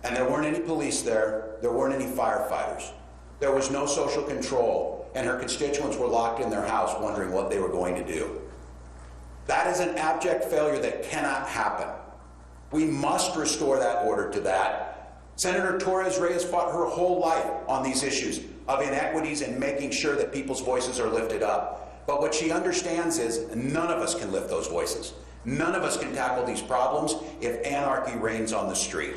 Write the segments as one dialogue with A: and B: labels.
A: And there weren't any police there, there weren't any firefighters. There was no social control, and her constituents were locked in their house wondering what they were going to do. That is an abject failure that cannot happen. We must restore that order to that. Senator Torres Reyes fought her whole life on these issues of inequities and making sure that people's voices are lifted up. But what she understands is none of us can lift those voices. None of us can tackle these problems if anarchy reigns on the street.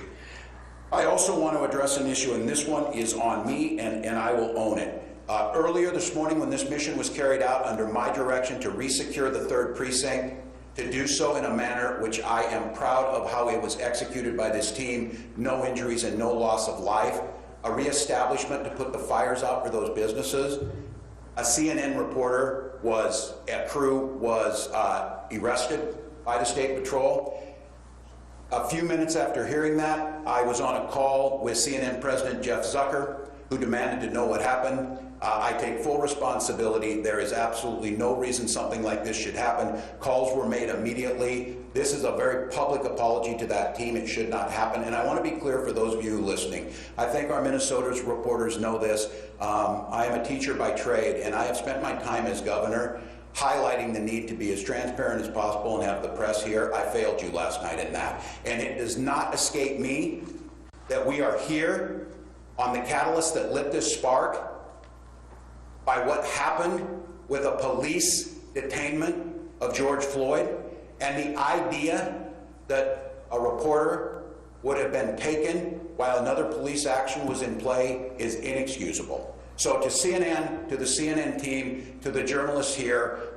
A: I also want to address an issue, and this one is on me, and I will own it. Earlier this morning, when this mission was carried out under my direction to resecure the 3rd precinct, to do so in a manner which I am proud of how it was executed by this team, no injuries and no loss of life, a reestablishment to put the fires out for those businesses. A CNN reporter crew was arrested by the State Patrol. A few minutes after hearing that, I was on a call with CNN President Jeff Zucker, who demanded to know what happened. I take full responsibility. There is absolutely no reason something like this should happen. Calls were made immediately. This is a very public apology to that team. It should not happen. And I want to be clear for those of you listening. I think our Minnesota's reporters know this. I am a teacher by trade, and I have spent my time as governor highlighting the need to be as transparent as possible and have the press here. I failed you last night in that. And it does not escape me that we are here on the catalyst that lit this spark by what happened with a police detainment of George Floyd, and the idea that a reporter would have been taken while another police action was in play is inexcusable. So to CNN, to the CNN team, to the journalists here,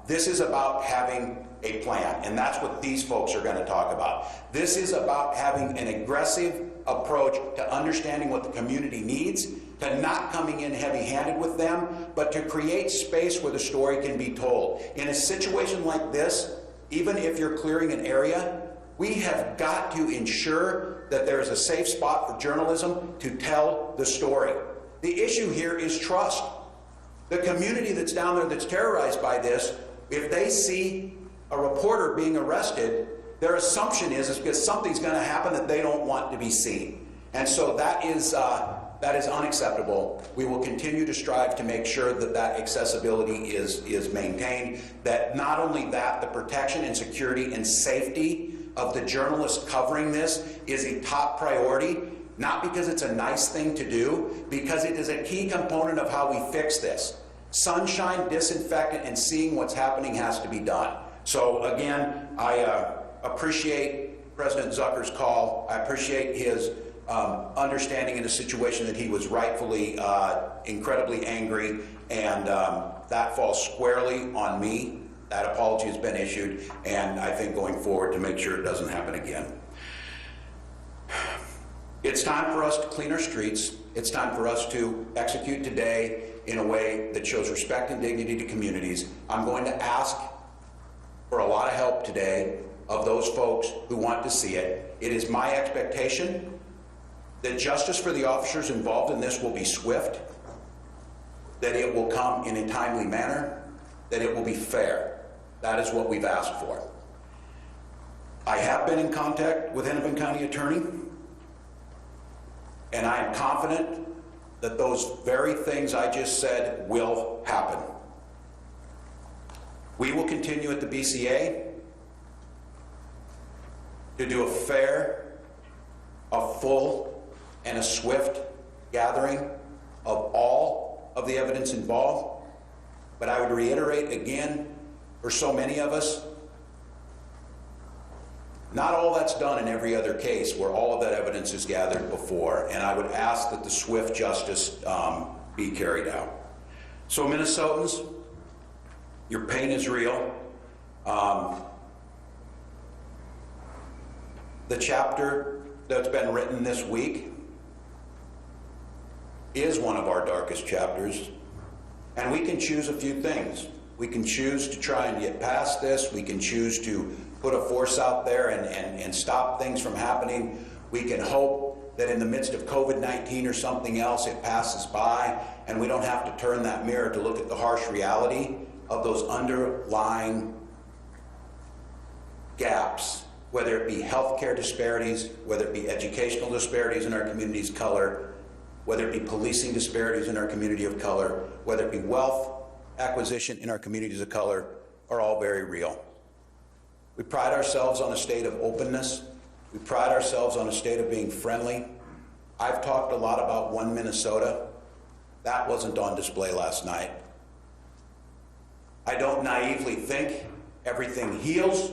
A: this is about having a plan, and that's what these folks are going to talk about. This is about having an aggressive approach to understanding what the community needs, to not coming in heavy-handed with them, but to create space where the story can be told. In a situation like this, even if you're clearing an area, we have got to ensure that there is a safe spot for journalism to tell the story. The issue here is trust. The community that's down there that's terrorized by this, if they see a reporter being arrested, their assumption is because something's going to happen that they don't want to be seen. And so that is unacceptable. We will continue to strive to make sure that that accessibility is maintained, that not only that, the protection and security and safety of the journalists covering this is a top priority, not because it's a nice thing to do, because it is a key component of how we fix this. Sunshine, disinfectant, and seeing what's happening has to be done. So again, I appreciate President Zucker's call. I appreciate his understanding in a situation that he was rightfully incredibly angry, and that falls squarely on me. That apology has been issued, and I think going forward to make sure it doesn't happen again. It's time for us to clean our streets. It's time for us to execute today in a way that shows respect and dignity to communities. I'm going to ask for a lot of help today of those folks who want to see it. It is my expectation that justice for the officers involved in this will be swift, that it will come in a timely manner, that it will be fair. That is what we've asked for. I have been in contact with Hennepin County Attorney, and I am confident that those very things I just said will happen. We will continue at the BCA to do a fair, a full, and a swift gathering of all of the evidence involved. But I would reiterate again, for so many of us, not all that's done in every other case where all of that evidence is gathered before, and I would ask that the swift justice be carried out. So Minnesotans, your pain is real. The chapter that's been written this week is one of our darkest chapters, and we can choose a few things. We can choose to try and get past this. We can choose to put a force out there and stop things from happening. We can hope that in the midst of COVID-19 or something else, it passes by and we don't have to turn that mirror to look at the harsh reality of those underlying gaps whether it be healthcare disparities, whether it be educational disparities in our communities of color, whether it be policing disparities in our community of color, whether it be wealth acquisition in our communities of color, are all very real. We pride ourselves on a state of openness. We pride ourselves on a state of being friendly. I've talked a lot about One Minnesota. That wasn't on display last night. I don't naively think everything heals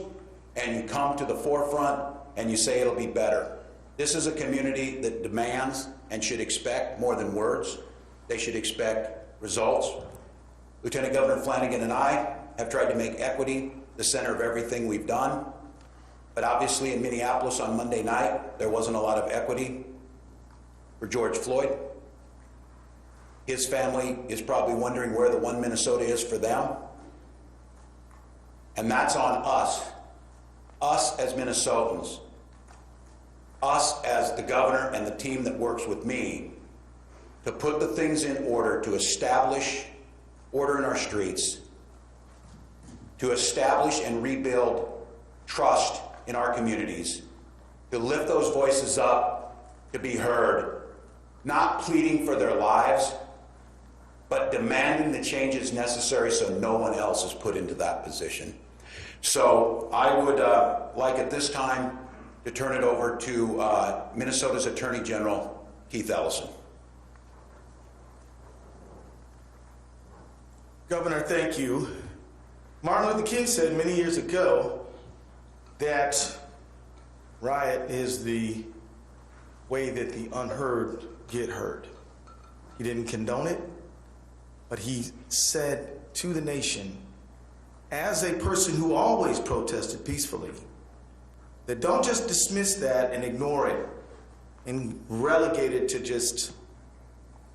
A: and you come to the forefront and you say it'll be better. This is a community that demands and should expect more than words. They should expect results. Lieutenant Governor Flanagan and I have tried to make equity the center of everything we've done. But obviously in Minneapolis on Monday night, there wasn't a lot of equity for George Floyd. His family is probably wondering where the One Minnesota is for them. And that's on us as Minnesotans, us as the governor and the team that works with me, to put the things in order to establish order in our streets, to establish and rebuild trust in our communities, to lift those voices up, to be heard, not pleading for their lives, but demanding the changes necessary so no one else is put into that position. So I would like at this time to turn it over to Minnesota's Attorney General, Keith Ellison.
B: Governor, thank you. Martin Luther King said many years ago that riot is the way that the unheard get heard. He didn't condone it, but he said to the nation, as a person who always protested peacefully, that don't just dismiss that and ignore it and relegate it to just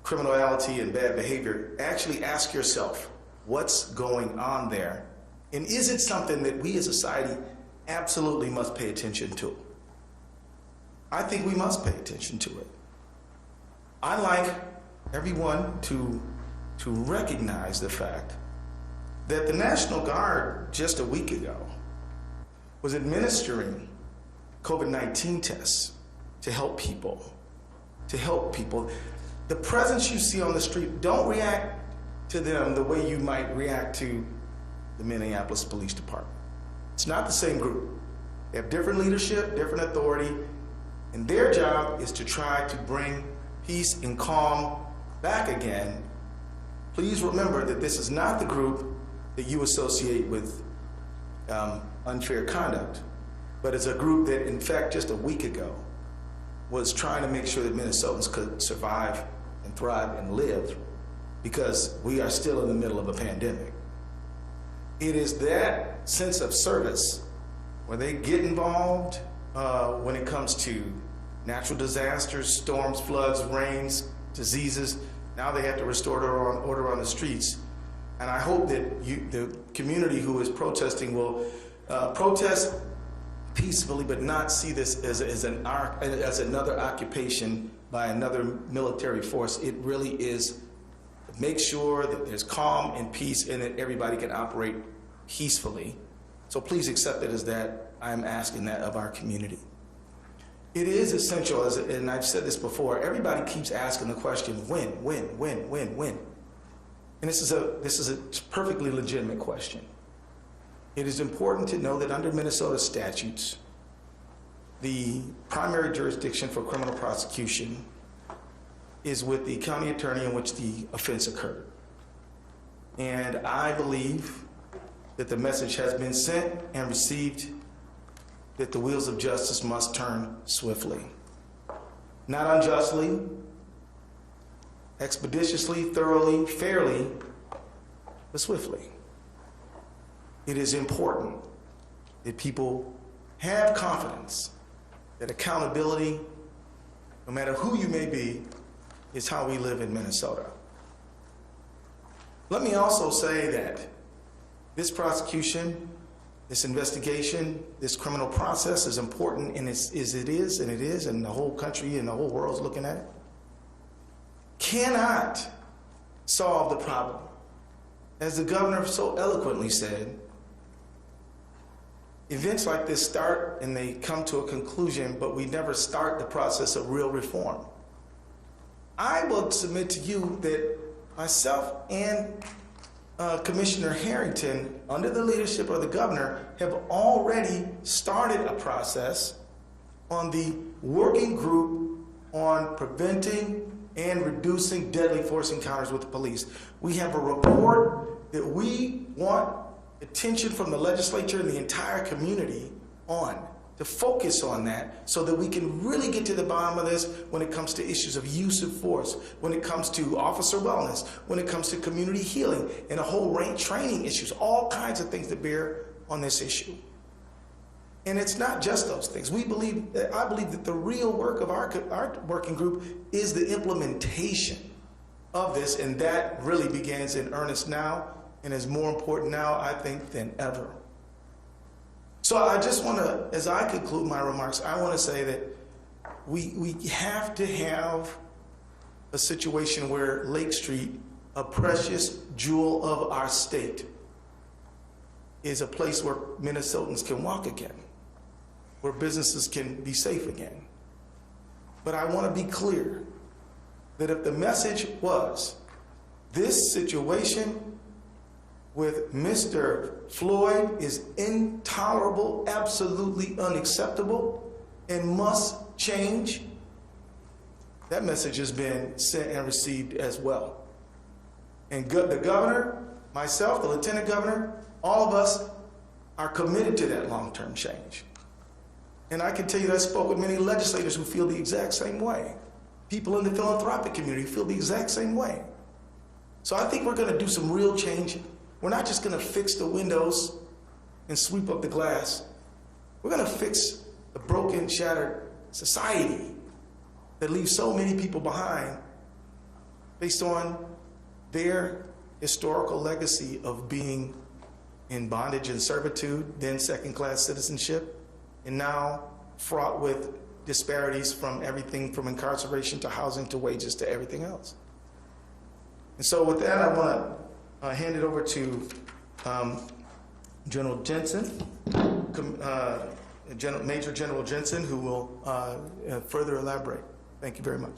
B: criminality and bad behavior. Actually ask yourself, what's going on there? And is it something that we as a society absolutely must pay attention to? I think we must pay attention to it. I'd like everyone to recognize the fact that the National Guard just a week ago was administering COVID-19 tests to help people. The presence you see on the street, don't react to them the way you might react to the Minneapolis Police Department. It's not the same group. They have different leadership, different authority, and their job is to try to bring peace and calm back again. Please remember that this is not the group that you associate with unfair conduct, but it's a group that, in fact, just a week ago was trying to make sure that Minnesotans could survive and thrive and live, because we are still in the middle of a pandemic. It is that sense of service where they get involved when it comes to natural disasters, storms, floods, rains, diseases. Now they have to restore order on the streets. And I hope that the community who is protesting will protest peacefully, but not see this as another occupation by another military force. It really is make sure that there's calm and peace and that everybody can operate peacefully. So please accept it as that. I'm asking that of our community. It is essential, and I've said this before, everybody keeps asking the question, when? And this is a perfectly legitimate question. It is important to know that under Minnesota statutes, the primary jurisdiction for criminal prosecution is with the county attorney in which the offense occurred. And I believe that the message has been sent and received that the wheels of justice must turn swiftly. Not unjustly, expeditiously, thoroughly, fairly, but swiftly. It is important that people have confidence that accountability, no matter who you may be, is how we live in Minnesota. Let me also say that this prosecution, this investigation, this criminal process is important, and it is, and the whole country and the whole world's looking at it, cannot solve the problem. As the governor so eloquently said, events like this start and they come to a conclusion, but we never start the process of real reform. I will submit to you that myself and Commissioner Harrington, under the leadership of the governor, have already started a process on the working group on preventing and reducing deadly force encounters with the police. We have a report that we want attention from the legislature and the entire community on, to focus on that so that we can really get to the bottom of this when it comes to issues of use of force, when it comes to officer wellness, when it comes to community healing, and a whole range of training issues, all kinds of things that bear on this issue. And it's not just those things. I believe that the real work of our working group is the implementation of this, and that really begins in earnest now and is more important now, I think, than ever. So I just want to, as I conclude my remarks, I want to say that we have to have a situation where Lake Street, a precious jewel of our state, is a place where Minnesotans can walk again, where businesses can be safe again. But I want to be clear that if the message was, this situation with Mr. Floyd is intolerable, absolutely unacceptable, and must change, that message has been sent and received as well. And the governor, myself, the lieutenant governor, all of us are committed to that long-term change. And I can tell you that I spoke with many legislators who feel the exact same way. People in the philanthropic community feel the exact same way. So I think we're going to do some real change. We're not just going to fix the windows and sweep up the glass. We're going to fix the broken, shattered society that leaves so many people behind based on their historical legacy of being in bondage and servitude, then second-class citizenship, and now fraught with disparities from everything from incarceration to housing to wages to everything else. And so with that, I want to hand it over to General Jensen, Major General Jensen, who will further elaborate. Thank you very much.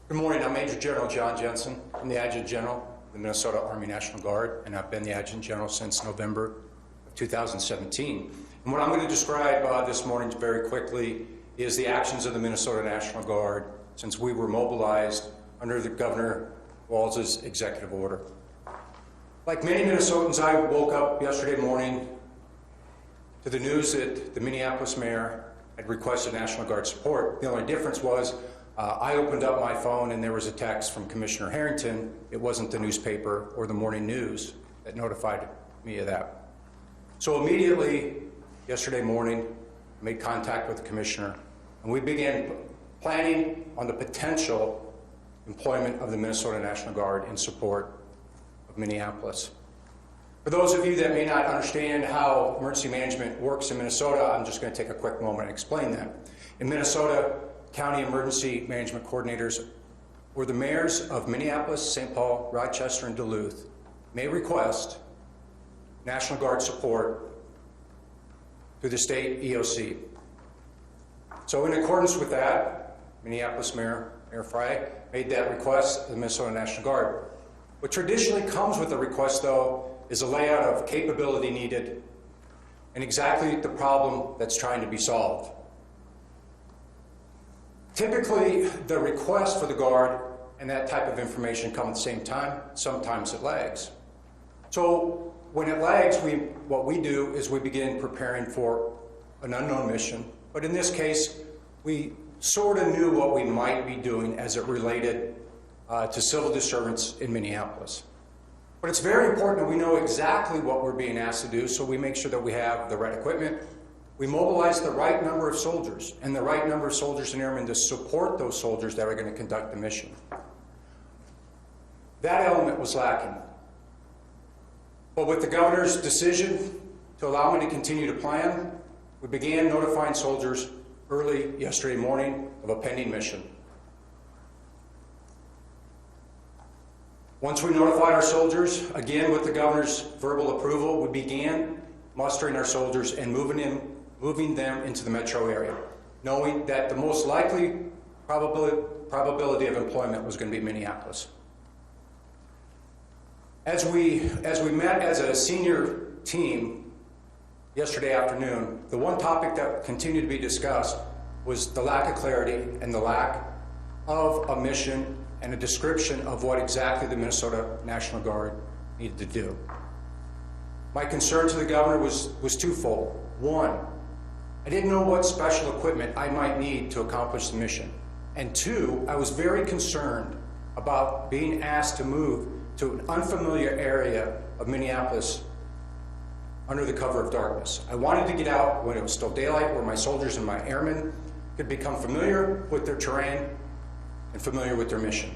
C: Good morning. I'm Major General John Jensen. I'm the Adjutant General of the Minnesota Army National Guard, and I've been the Adjutant General since November of 2017. And what I'm going to describe this morning very quickly is the actions of the Minnesota National Guard since we were mobilized under the Governor Walz's executive order. Like many Minnesotans, I woke up yesterday morning to the news that the Minneapolis mayor had requested National Guard support. The only difference was I opened up my phone and there was a text from Commissioner Harrington. It wasn't the newspaper or the morning news that notified me of that. So immediately yesterday morning, I made contact with the commissioner and we began planning on the potential employment of the Minnesota National Guard in support of Minneapolis. For those of you that may not understand how emergency management works in Minnesota, I'm just going to take a quick moment and explain that. In Minnesota, county emergency management coordinators or the mayors of Minneapolis, St. Paul, Rochester, and Duluth may request National Guard support through the state EOC. So in accordance with that, Minneapolis Mayor Frey made that request to the Minnesota National Guard. What traditionally comes with the request, though, is a layout of capability needed and exactly the problem that's trying to be solved. Typically, the request for the Guard and that type of information come at the same time. Sometimes it lags. So when it lags, what we do is we begin preparing for an unknown mission. But in this case, we sort of knew what we might be doing as it related to civil disturbance in Minneapolis. But it's very important that we know exactly what we're being asked to do, so we make sure that we have the right equipment. We mobilize the right number of soldiers and the right number of soldiers and airmen to support those soldiers that are going to conduct the mission. That element was lacking. But with the governor's decision to allow me to continue to plan, we began notifying soldiers early yesterday morning of a pending mission. Once we notified our soldiers, again with the governor's verbal approval, we began mustering our soldiers and moving them into the metro area, knowing that the most likely probability of employment was going to be Minneapolis. As we met as a senior team yesterday afternoon, the one topic that continued to be discussed was the lack of clarity and the lack of a mission and a description of what exactly the Minnesota National Guard needed to do. My concern to the governor was twofold. One, I didn't know what special equipment I might need to accomplish the mission. And two, I was very concerned about being asked to move to an unfamiliar area of Minneapolis under the cover of darkness. I wanted to get out when it was still daylight, where my soldiers and my airmen could become familiar with their terrain and familiar with their mission.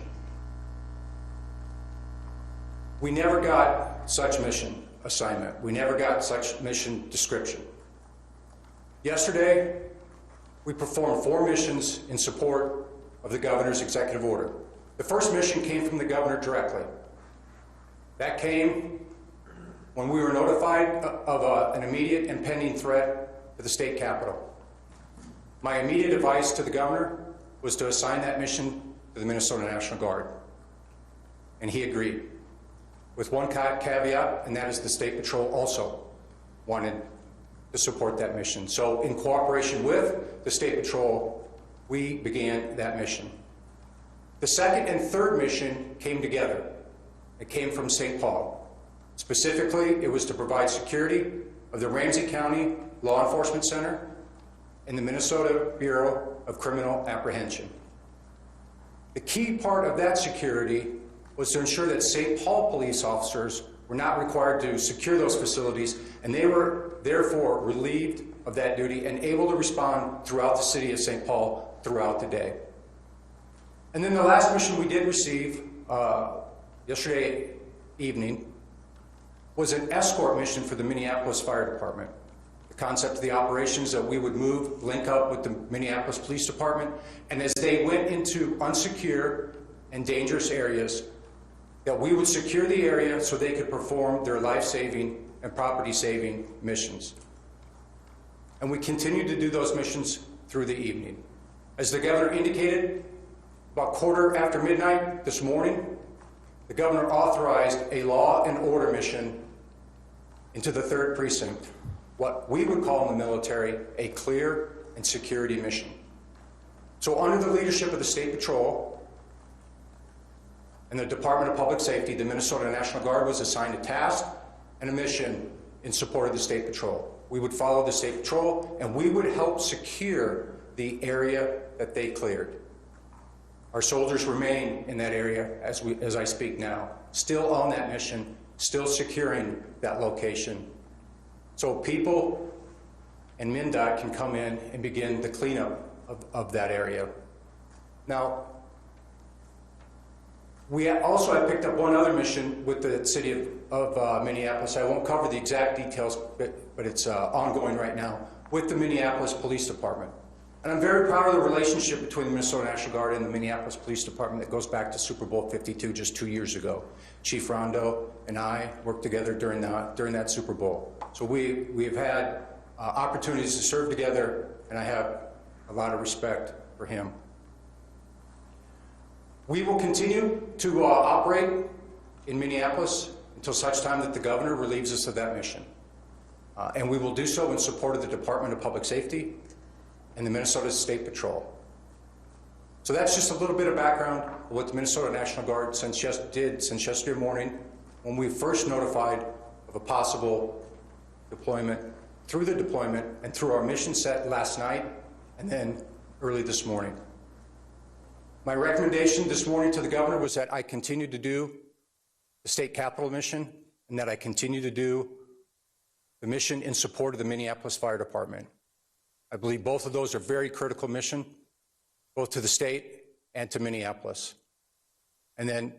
C: We never got such mission assignment. We never got such mission description. Yesterday, we performed 4 missions in support of the governor's executive order. The first mission came from the governor directly. That came when we were notified of an immediate and pending threat to the state capitol. My immediate advice to the governor was to assign that mission to the Minnesota National Guard, and he agreed, with one caveat, and that is the State Patrol also wanted to support that mission. So in cooperation with the State Patrol, we began that mission. The second and third mission came together. It came from St. Paul. Specifically, it was to provide security of the Ramsey County Law Enforcement Center and the Minnesota Bureau of Criminal Apprehension. The key part of that security was to ensure that St. Paul police officers were not required to secure those facilities, and they were therefore relieved of that duty and able to respond throughout the city of St. Paul throughout the day. And then the last mission we did receive yesterday evening was an escort mission for the Minneapolis Fire Department. The concept of the operations that we would link up with the Minneapolis Police Department, and as they went into unsecure and dangerous areas, that we would secure the area so they could perform their life-saving and property-saving missions. And we continued to do those missions through the evening. As the governor indicated, about midnight this morning, the governor authorized a law and order mission into the 3rd Precinct, what we would call in the military a clear and security mission. So under the leadership of the State Patrol and the Department of Public Safety, the Minnesota National Guard was assigned a task and a mission in support of the State Patrol. We would follow the State Patrol and we would help secure the area that they cleared. Our soldiers remain in that area as I speak now, still on that mission, still securing that location. So people and MnDOT can come in and begin the cleanup of that area. Now, I picked up one other mission with the city of Minneapolis. I won't cover the exact details, but it's ongoing right now with the Minneapolis Police Department. And I'm very proud of the relationship between the Minnesota National Guard and the Minneapolis Police Department that goes back to Super Bowl 52, just 2 years ago. Chief Rondo and I worked together during that Super Bowl. So we have had opportunities to serve together, and I have a lot of respect for him. We will continue to operate in Minneapolis until such time that the governor relieves us of that mission. And we will do so in support of the Department of Public Safety and the Minnesota State Patrol. So that's just a little bit of background of what the Minnesota National Guard did since yesterday morning when we first notified of a possible deployment, through the deployment and through our mission set last night and then early this morning. My recommendation this morning to the governor was that I continue to do the state capitol mission and that I continue to do the mission in support of the Minneapolis Fire Department. I believe both of those are very critical mission, both to the state and to Minneapolis. And then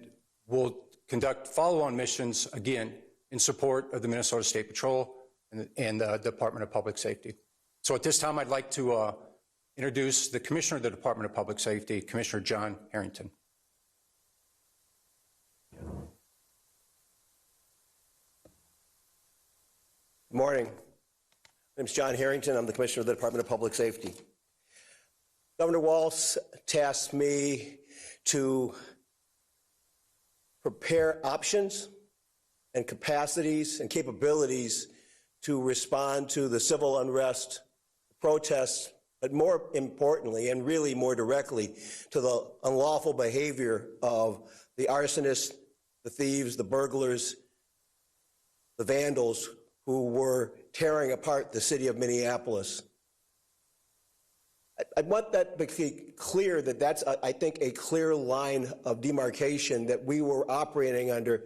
C: we'll conduct follow-on missions, again, in support of the Minnesota State Patrol and the Department of Public Safety. So at this time, I'd like to introduce the Commissioner of the Department of Public Safety, Commissioner John Harrington.
D: Good morning. My name is John Harrington. I'm the Commissioner of the Department of Public Safety. Governor Walz tasked me to prepare options and capacities and capabilities to respond to the civil unrest, protests, but more importantly, and really more directly, to the unlawful behavior of the arsonists, the thieves, the burglars, the vandals who were tearing apart the city of Minneapolis. I want that to be clear that that's, I think, a clear line of demarcation that we were operating under,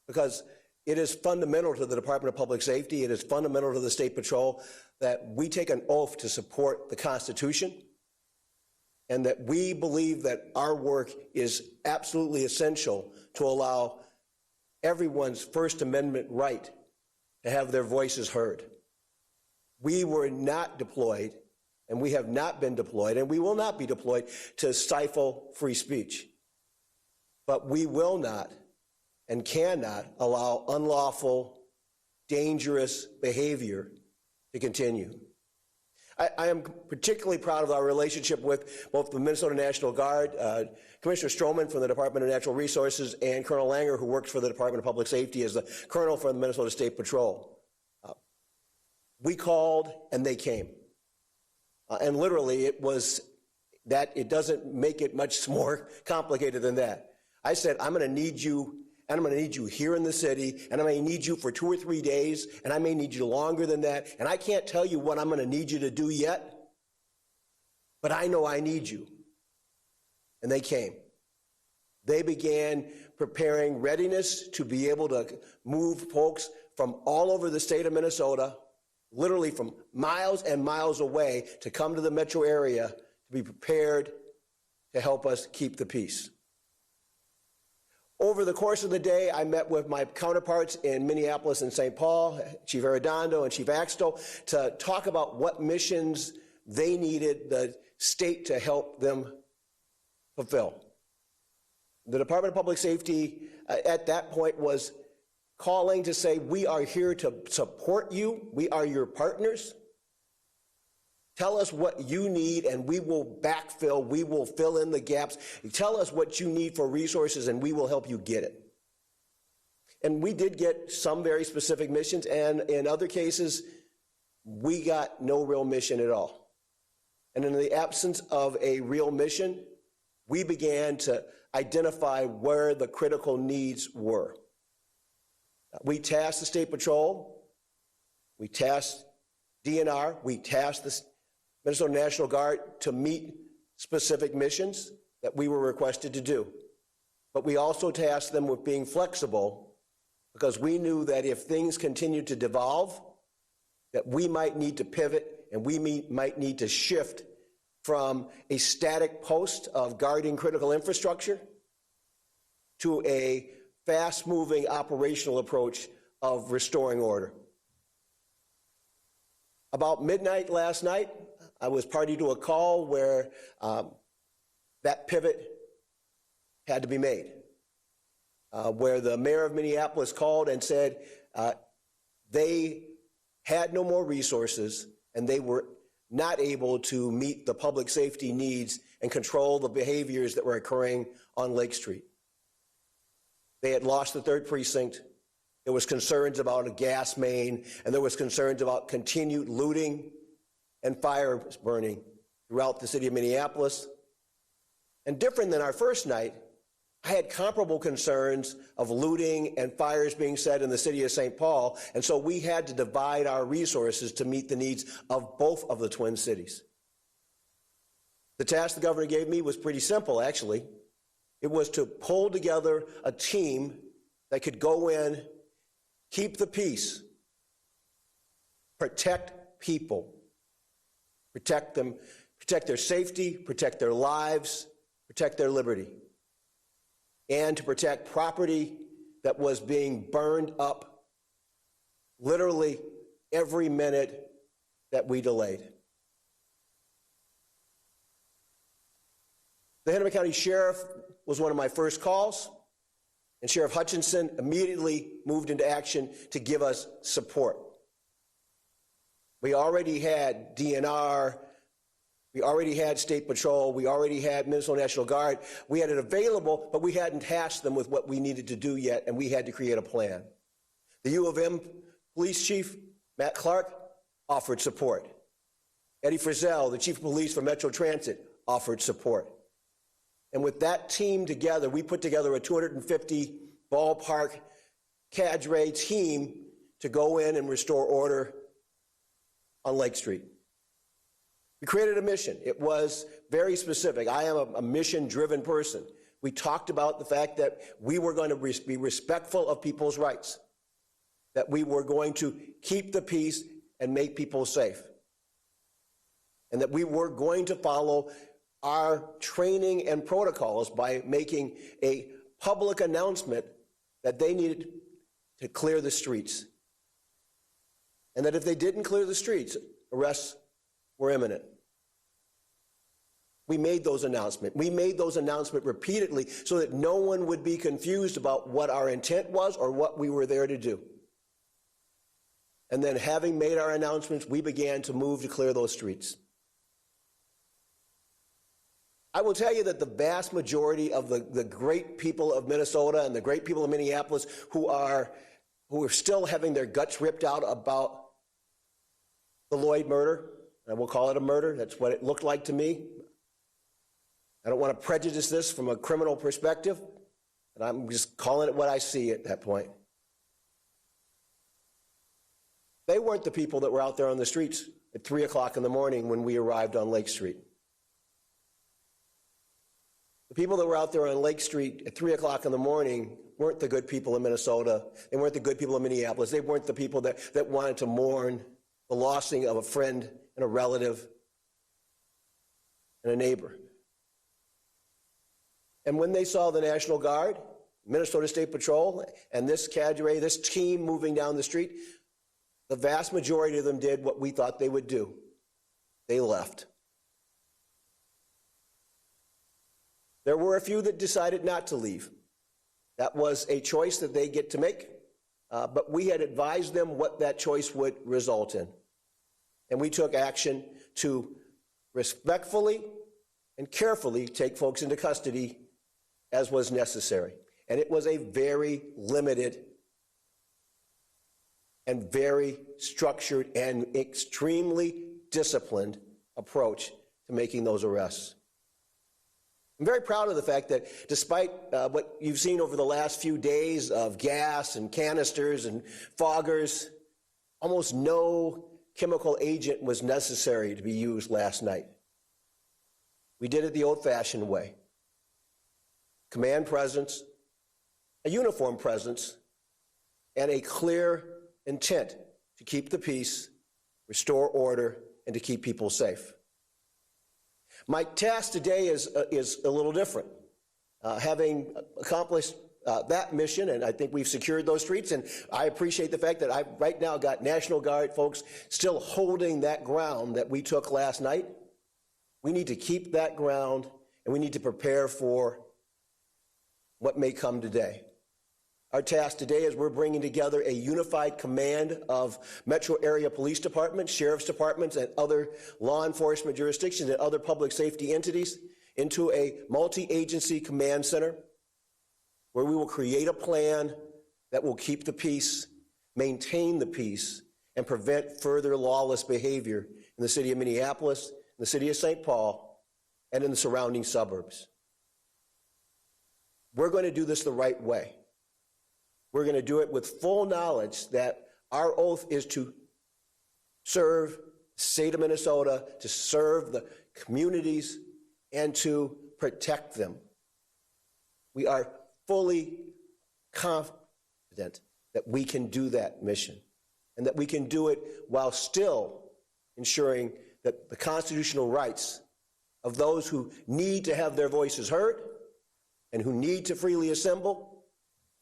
D: because it is fundamental to the Department of Public Safety, it is fundamental to the State Patrol that we take an oath to support the Constitution, and that we believe that our work is absolutely essential to allow everyone's First Amendment right to have their voices heard. We were not deployed, and we have not been deployed, and we will not be deployed to stifle free speech. But we will not and cannot allow unlawful, dangerous behavior to continue. I am particularly proud of our relationship with both the Minnesota National Guard, Commissioner Stroman from the Department of Natural Resources, and Colonel Langer, who works for the Department of Public Safety as the Colonel for the Minnesota State Patrol. We called and they came. And literally it was that, it doesn't make it much more complicated than that. I said, I'm gonna need you, and I'm gonna need you here in the city, and I may need you for 2 or 3 days, and I may need you longer than that, and I can't tell you what I'm gonna need you to do yet, but I know I need you. And they came. They began preparing readiness to be able to move folks from all over the state of Minnesota, literally from miles and miles away, to come to the metro area to be prepared to help us keep the peace. Over the course of the day, I met with my counterparts in Minneapolis and St. Paul, Chief Arredondo and Chief Axtell, to talk about what missions they needed the state to help them fulfill. The Department of Public Safety at that point was calling to say, we are here to support you. We are your partners. Tell us what you need and we will backfill. We will fill in the gaps. Tell us what you need for resources and we will help you get it. And we did get some very specific missions, and in other cases, we got no real mission at all. And in the absence of a real mission, we began to identify where the critical needs were. We tasked the State Patrol, we tasked DNR, we tasked the Minnesota National Guard to meet specific missions that we were requested to do. But we also tasked them with being flexible, because we knew that if things continued to devolve, that we might need to pivot and we might need to shift from a static post of guarding critical infrastructure to a fast-moving operational approach of restoring order. About midnight last night, I was party to a call where that pivot had to be made, where the mayor of Minneapolis called and said they had no more resources and they were not able to meet the public safety needs and control the behaviors that were occurring on Lake Street. They had lost the 3rd precinct. There was concerns about a gas main, and there was concerns about continued looting and fire burning throughout the city of Minneapolis. And different than our first night, I had comparable concerns of looting and fires being set in the city of St. Paul, and so we had to divide our resources to meet the needs of both of the twin cities. The task the governor gave me was pretty simple, actually. It was to pull together a team that could go in, keep the peace, protect people, protect them, protect their safety, protect their lives, protect their liberty, and to protect property that was being burned up literally every minute that we delayed. The Hennepin County Sheriff was one of my first calls, and Sheriff Hutchinson immediately moved into action to give us support. We already had DNR, we already had State Patrol, we already had Minnesota National Guard. We had it available, but we hadn't tasked them with what we needed to do yet, and we had to create a plan. The U of M police chief, Matt Clark, offered support. Eddie Frizzell, the chief of police for Metro Transit, offered support. And with that team together, we put together a 250 ballpark cadre team to go in and restore order on Lake Street. We created a mission. It was very specific. I am a mission-driven person. We talked about the fact that we were going to be respectful of people's rights, that we were going to keep the peace and make people safe, and that we were going to follow our training and protocols by making a public announcement that they needed to clear the streets, and that if they didn't clear the streets, arrests were imminent. We made those announcements. We made those announcements repeatedly so that no one would be confused about what our intent was or what we were there to do. And then, having made our announcements, we began to move to clear those streets. I will tell you that the vast majority of the great people of Minnesota and the great people of Minneapolis who are still having their guts ripped out about the Lloyd murder, and we'll call it a murder, that's what it looked like to me. I don't want to prejudice this from a criminal perspective, and I'm just calling it what I see at that point. They weren't the people that were out there on the streets at 3 o'clock in the morning when we arrived on Lake Street. The people that were out there on Lake Street at 3 o'clock in the morning weren't the good people of Minnesota. They weren't the good people of Minneapolis. They weren't the people that wanted to mourn the lossing of a friend and a relative and a neighbor. And when they saw the National Guard, Minnesota State Patrol, and this cadre, this team moving down the street, the vast majority of them did what we thought they would do. They left. There were a few that decided not to leave. That was a choice that they get to make, but we had advised them what that choice would result in. And we took action to respectfully and carefully take folks into custody as was necessary. And it was a very limited and very structured and extremely disciplined approach to making those arrests. I'm very proud of the fact that despite what you've seen over the last few days of gas and canisters and foggers, almost no chemical agent was necessary to be used last night. We did it the old-fashioned way. Command presence, a uniform presence, and a clear intent to keep the peace, restore order, and to keep people safe. My task today is a little different. Having accomplished that mission, and I think we've secured those streets, and I appreciate the fact that I've right now got National Guard folks still holding that ground that we took last night. We need to keep that ground, and we need to prepare for what may come today. Our task today is we're bringing together a unified command of metro area police departments, sheriff's departments, and other law enforcement jurisdictions and other public safety entities into a multi-agency command center where we will create a plan that will keep the peace, maintain the peace, and prevent further lawless behavior in the city of Minneapolis, in the city of St. Paul, and in the surrounding suburbs. We're going to do this the right way. We're going to do it with full knowledge that our oath is to serve the state of Minnesota, to serve the communities, and to protect them. We are fully confident that we can do that mission and that we can do it while still ensuring that the constitutional rights of those who need to have their voices heard and who need to freely assemble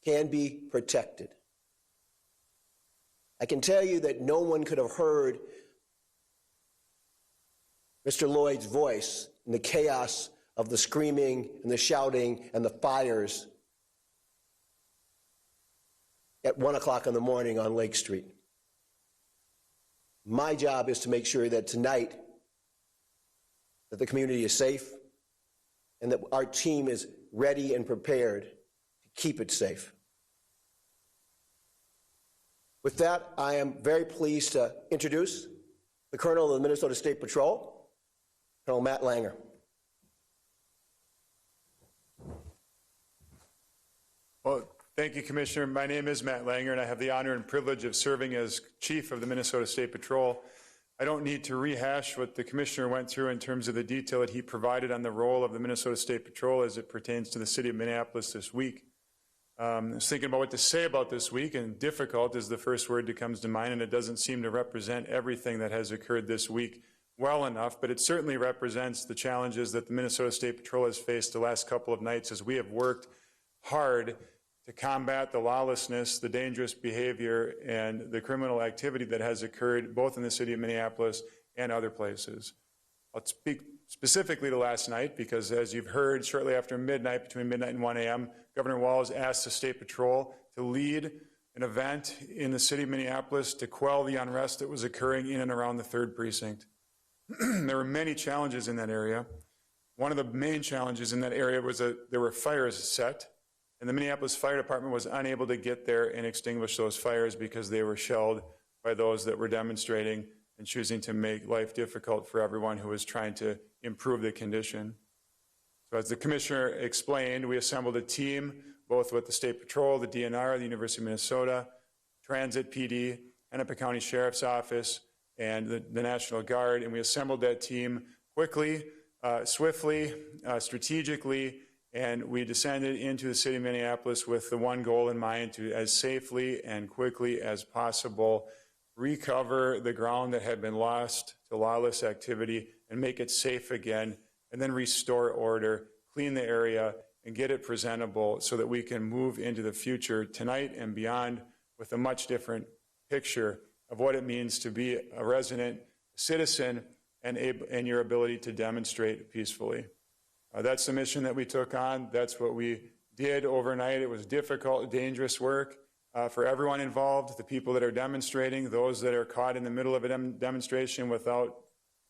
D: can be protected. I can tell you that no one could have heard Mr. Lloyd's voice in the chaos of the screaming and the shouting and the fires at 1 o'clock in the morning on Lake Street. My job is to make sure that tonight that the community is safe and that our team is ready and prepared to keep it safe. With that, I am very pleased to introduce the Colonel of the Minnesota State Patrol, Colonel Matt Langer.
E: Well, thank you, Commissioner. My name is Matt Langer, and I have the honor and privilege of serving as Chief of the Minnesota State Patrol. I don't need to rehash what the Commissioner went through in terms of the detail that he provided on the role of the Minnesota State Patrol as it pertains to the city of Minneapolis this week. I was thinking about what to say about this week, and difficult is the first word that comes to mind, and it doesn't seem to represent everything that has occurred this week well enough, but it certainly represents the challenges that the Minnesota State Patrol has faced the last couple of nights as we have worked hard to combat the lawlessness, the dangerous behavior, and the criminal activity that has occurred both in the city of Minneapolis and other places. I'll speak specifically to last night because, as you've heard, shortly after midnight, between midnight and 1 a.m., Governor Walz asked the State Patrol to lead an event in the city of Minneapolis to quell the unrest that was occurring in and around the 3rd Precinct. There were many challenges in that area. One of the main challenges in that area was that there were fires set, and the Minneapolis Fire Department was unable to get there and extinguish those fires because they were shelled by those that were demonstrating and choosing to make life difficult for everyone who was trying to improve the condition. So as the Commissioner explained, we assembled a team, both with the State Patrol, the DNR, the University of Minnesota, Transit PD, Hennepin County Sheriff's Office, and the National Guard, and we assembled that team quickly, swiftly, strategically, and we descended into the city of Minneapolis with the one goal in mind: to, as safely and quickly as possible, recover the ground that had been lost to lawless activity and make it safe again, and then restore order, clean the area, and get it presentable so that we can move into the future tonight and beyond with a much different picture of what it means to be a resident citizen and your ability to demonstrate peacefully. That's the mission that we took on. That's what we did overnight. It was difficult, dangerous work for everyone involved, the people that are demonstrating, those that are caught in the middle of a demonstration without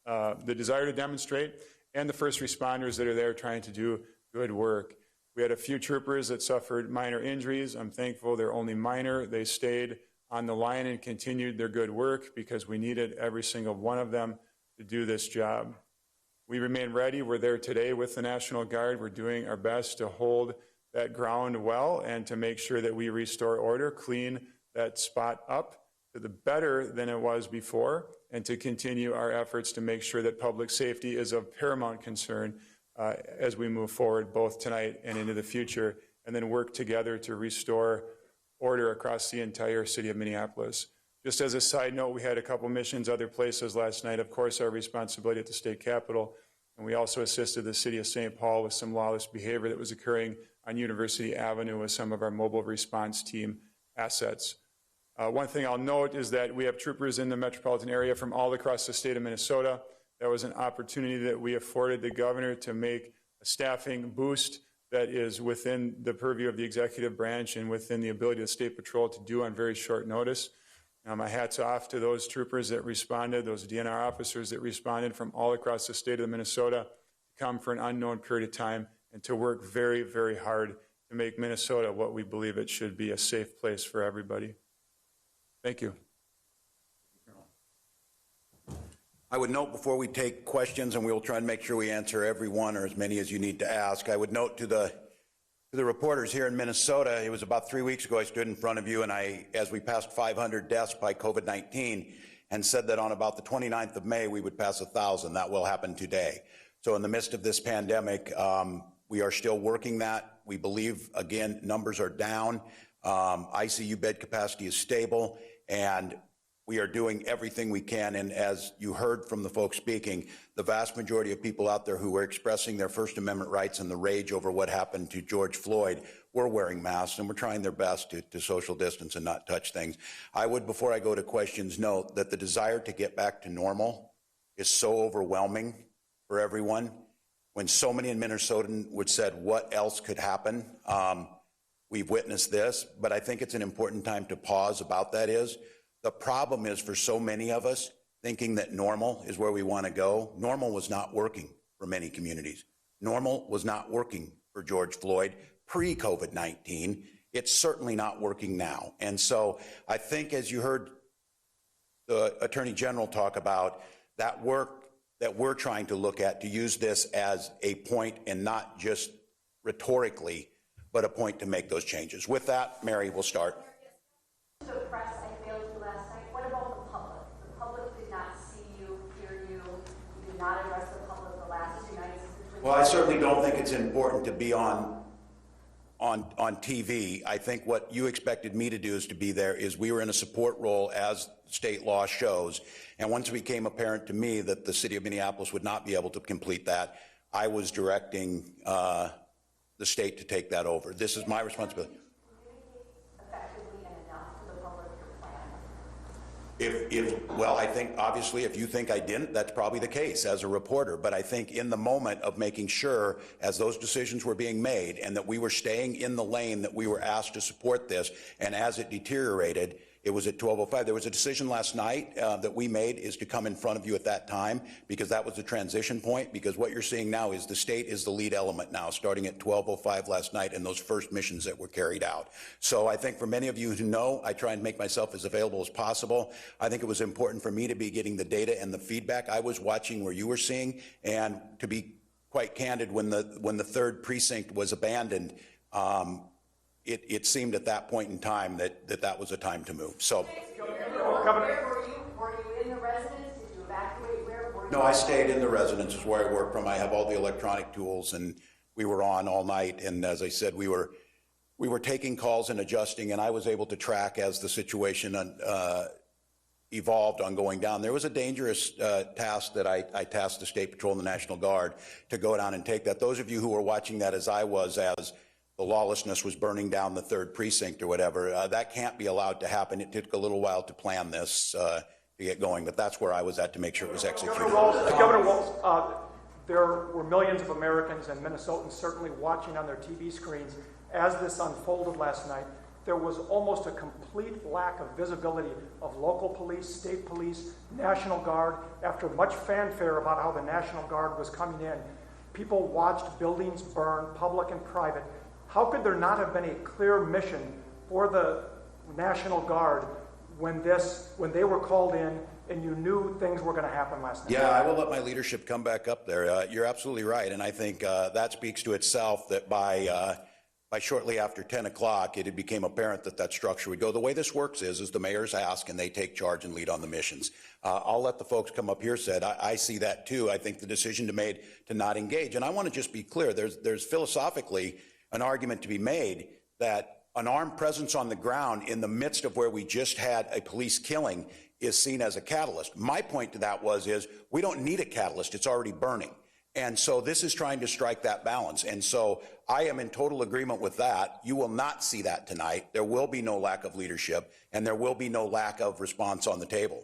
E: the desire to demonstrate, and the first responders that are there trying to do good work. We had a few troopers that suffered minor injuries. I'm thankful they're only minor. They stayed on the line and continued their good work because we needed every single one of them to do this job. We remain ready. We're there today with the National Guard. We're doing our best to hold that ground well and to make sure that we restore order, clean that spot up to the better than it was before, and to continue our efforts to make sure that public safety is of paramount concern as we move forward both tonight and into the future, and then work together to restore order across the entire city of Minneapolis. Just as a side note, we had a couple missions other places last night. Of course, our responsibility at the state capitol, and we also assisted the city of St. Paul with some lawless behavior that was occurring on University Avenue with some of our mobile response team assets. One thing I'll note is that we have troopers in the metropolitan area from all across the state of Minnesota. That was an opportunity that we afforded the governor to make a staffing boost that is within the purview of the executive branch and within the ability of the State Patrol to do on very short notice. My hat's off to those troopers that responded, those DNR officers that responded from all across the state of Minnesota to come for an unknown period of time and to work very, very hard to make Minnesota what we believe it should be, a safe place for everybody. Thank you.
A: I would note before we take questions, and we will try and make sure we answer every one or as many as you need to ask, I would note to the reporters here in Minnesota, it was about 3 weeks ago I stood in front of you and as we passed 500 deaths by COVID-19, and said that on about the 29th of May we would pass 1,000. That will happen today. So in the midst of this pandemic, we are still working that. We believe, again, numbers are down. ICU bed capacity is stable, and we are doing everything we can. And as you heard from the folks speaking, the vast majority of people out there who were expressing their First Amendment rights and the rage over what happened to George Floyd were wearing masks, and we're trying their best to social distance and not touch things. I would, before I go to questions, note that the desire to get back to normal is so overwhelming for everyone. When so many in Minnesota would said, what else could happen? We've witnessed this, but I think it's an important time to pause about that is, the problem is for so many of us, thinking that normal is where we want to go. Normal was not working for many communities. Normal was not working for George Floyd pre-COVID-19. It's certainly not working now. And so I think, as you heard the Attorney General talk about, that work that we're trying to look at to use this as a point, and not just rhetorically, but a point to make those changes. With that, Mary, we'll start.
F: The press, I failed you last night. What about the public? The public did not see you, hear you. You did not address the public the last 2 nights.
A: Well, I certainly don't think it's important to be on TV. I think what you expected me to do is to be there. Is we were in a support role as state law shows, and once it became apparent to me that the city of Minneapolis would not be able to complete that, I was directing the state to take that over. This is my responsibility.
F: Effectively and enough to the public your plan?
A: Well, I think obviously if you think I didn't, that's probably the case as a reporter. But I think in the moment of making sure, as those decisions were being made, and that we were staying in the lane that we were asked to support this, and as it deteriorated, it was at 12:05. There was a decision last night that we made is to come in front of you at that time, because that was the transition point, because what you're seeing now is the state is the lead element now, starting at 12:05 last night and those first missions that were carried out. So I think for many of you who know, I try and make myself as available as possible. I think it was important for me to be getting the data and the feedback. I was watching where you were seeing, and to be quite candid, when the third precinct was abandoned, it seemed at that point in time that was a time to move. So,
F: Where were you? Were you in the residence? Did you evacuate? Where were you?
A: no, I stayed in the residence, is where I work from. I have all the electronic tools, and we were on all night. And as I said, we were taking calls and adjusting, and I was able to track as the situation evolved on going down. There was a dangerous task that I tasked the State Patrol and the National Guard to go down and take that. Those of you who were watching that as I was, as the lawlessness was burning down the third precinct or whatever, that can't be allowed to happen. It took a little while to plan this to get going, but that's where I was at to make sure it was executed.
G: Governor Walz, there were millions of Americans and Minnesotans certainly watching on their TV screens as this unfolded last night. There was almost a complete lack of visibility of local police, state police, National Guard. After much fanfare about how the National Guard was coming in, people watched buildings burn, public and private. How could there not have been a clear mission for the National Guard when they were called in and you knew things were going to happen last night?
A: Yeah, I will let my leadership come back up there. You're absolutely right, and I think that speaks to itself that by shortly after 10 o'clock, it became apparent that structure would go. The way this works is the mayors ask and they take charge and lead on the missions. I'll let the folks come up here said, I see that too. I think the decision made to not engage, and I want to just be clear, there's philosophically an argument to be made that an armed presence on the ground in the midst of where we just had a police killing is seen as a catalyst. My point to that is we don't need a catalyst, it's already burning. And so this is trying to strike that balance. And so I am in total agreement with that. You will not see that tonight. There will be no lack of leadership, and there will be no lack of response on the table.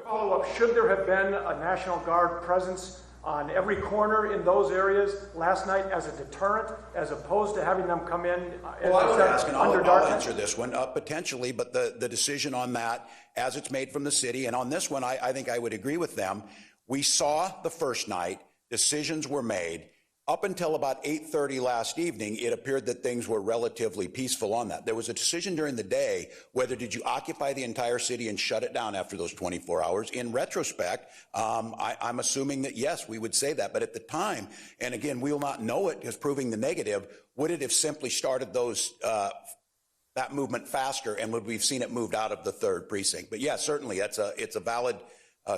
G: Follow up, should there have been a National Guard presence on every corner in those areas last night as a deterrent, as opposed to having them come in
A: well, I would ask, and I'll answer this one, potentially, but the decision on that, as it's made from the city, and on this one, I think I would agree with them. We saw the first night, decisions were made. Up until about 8:30 last evening, it appeared that things were relatively peaceful on that. There was a decision during the day whether did you occupy the entire city and shut it down after those 24 hours. In retrospect, I'm assuming that yes, we would say that. But at the time, and again, we will not know it as proving the negative, would it have simply started that movement faster, and would we have seen it moved out of the third precinct? But yes, certainly, it's a valid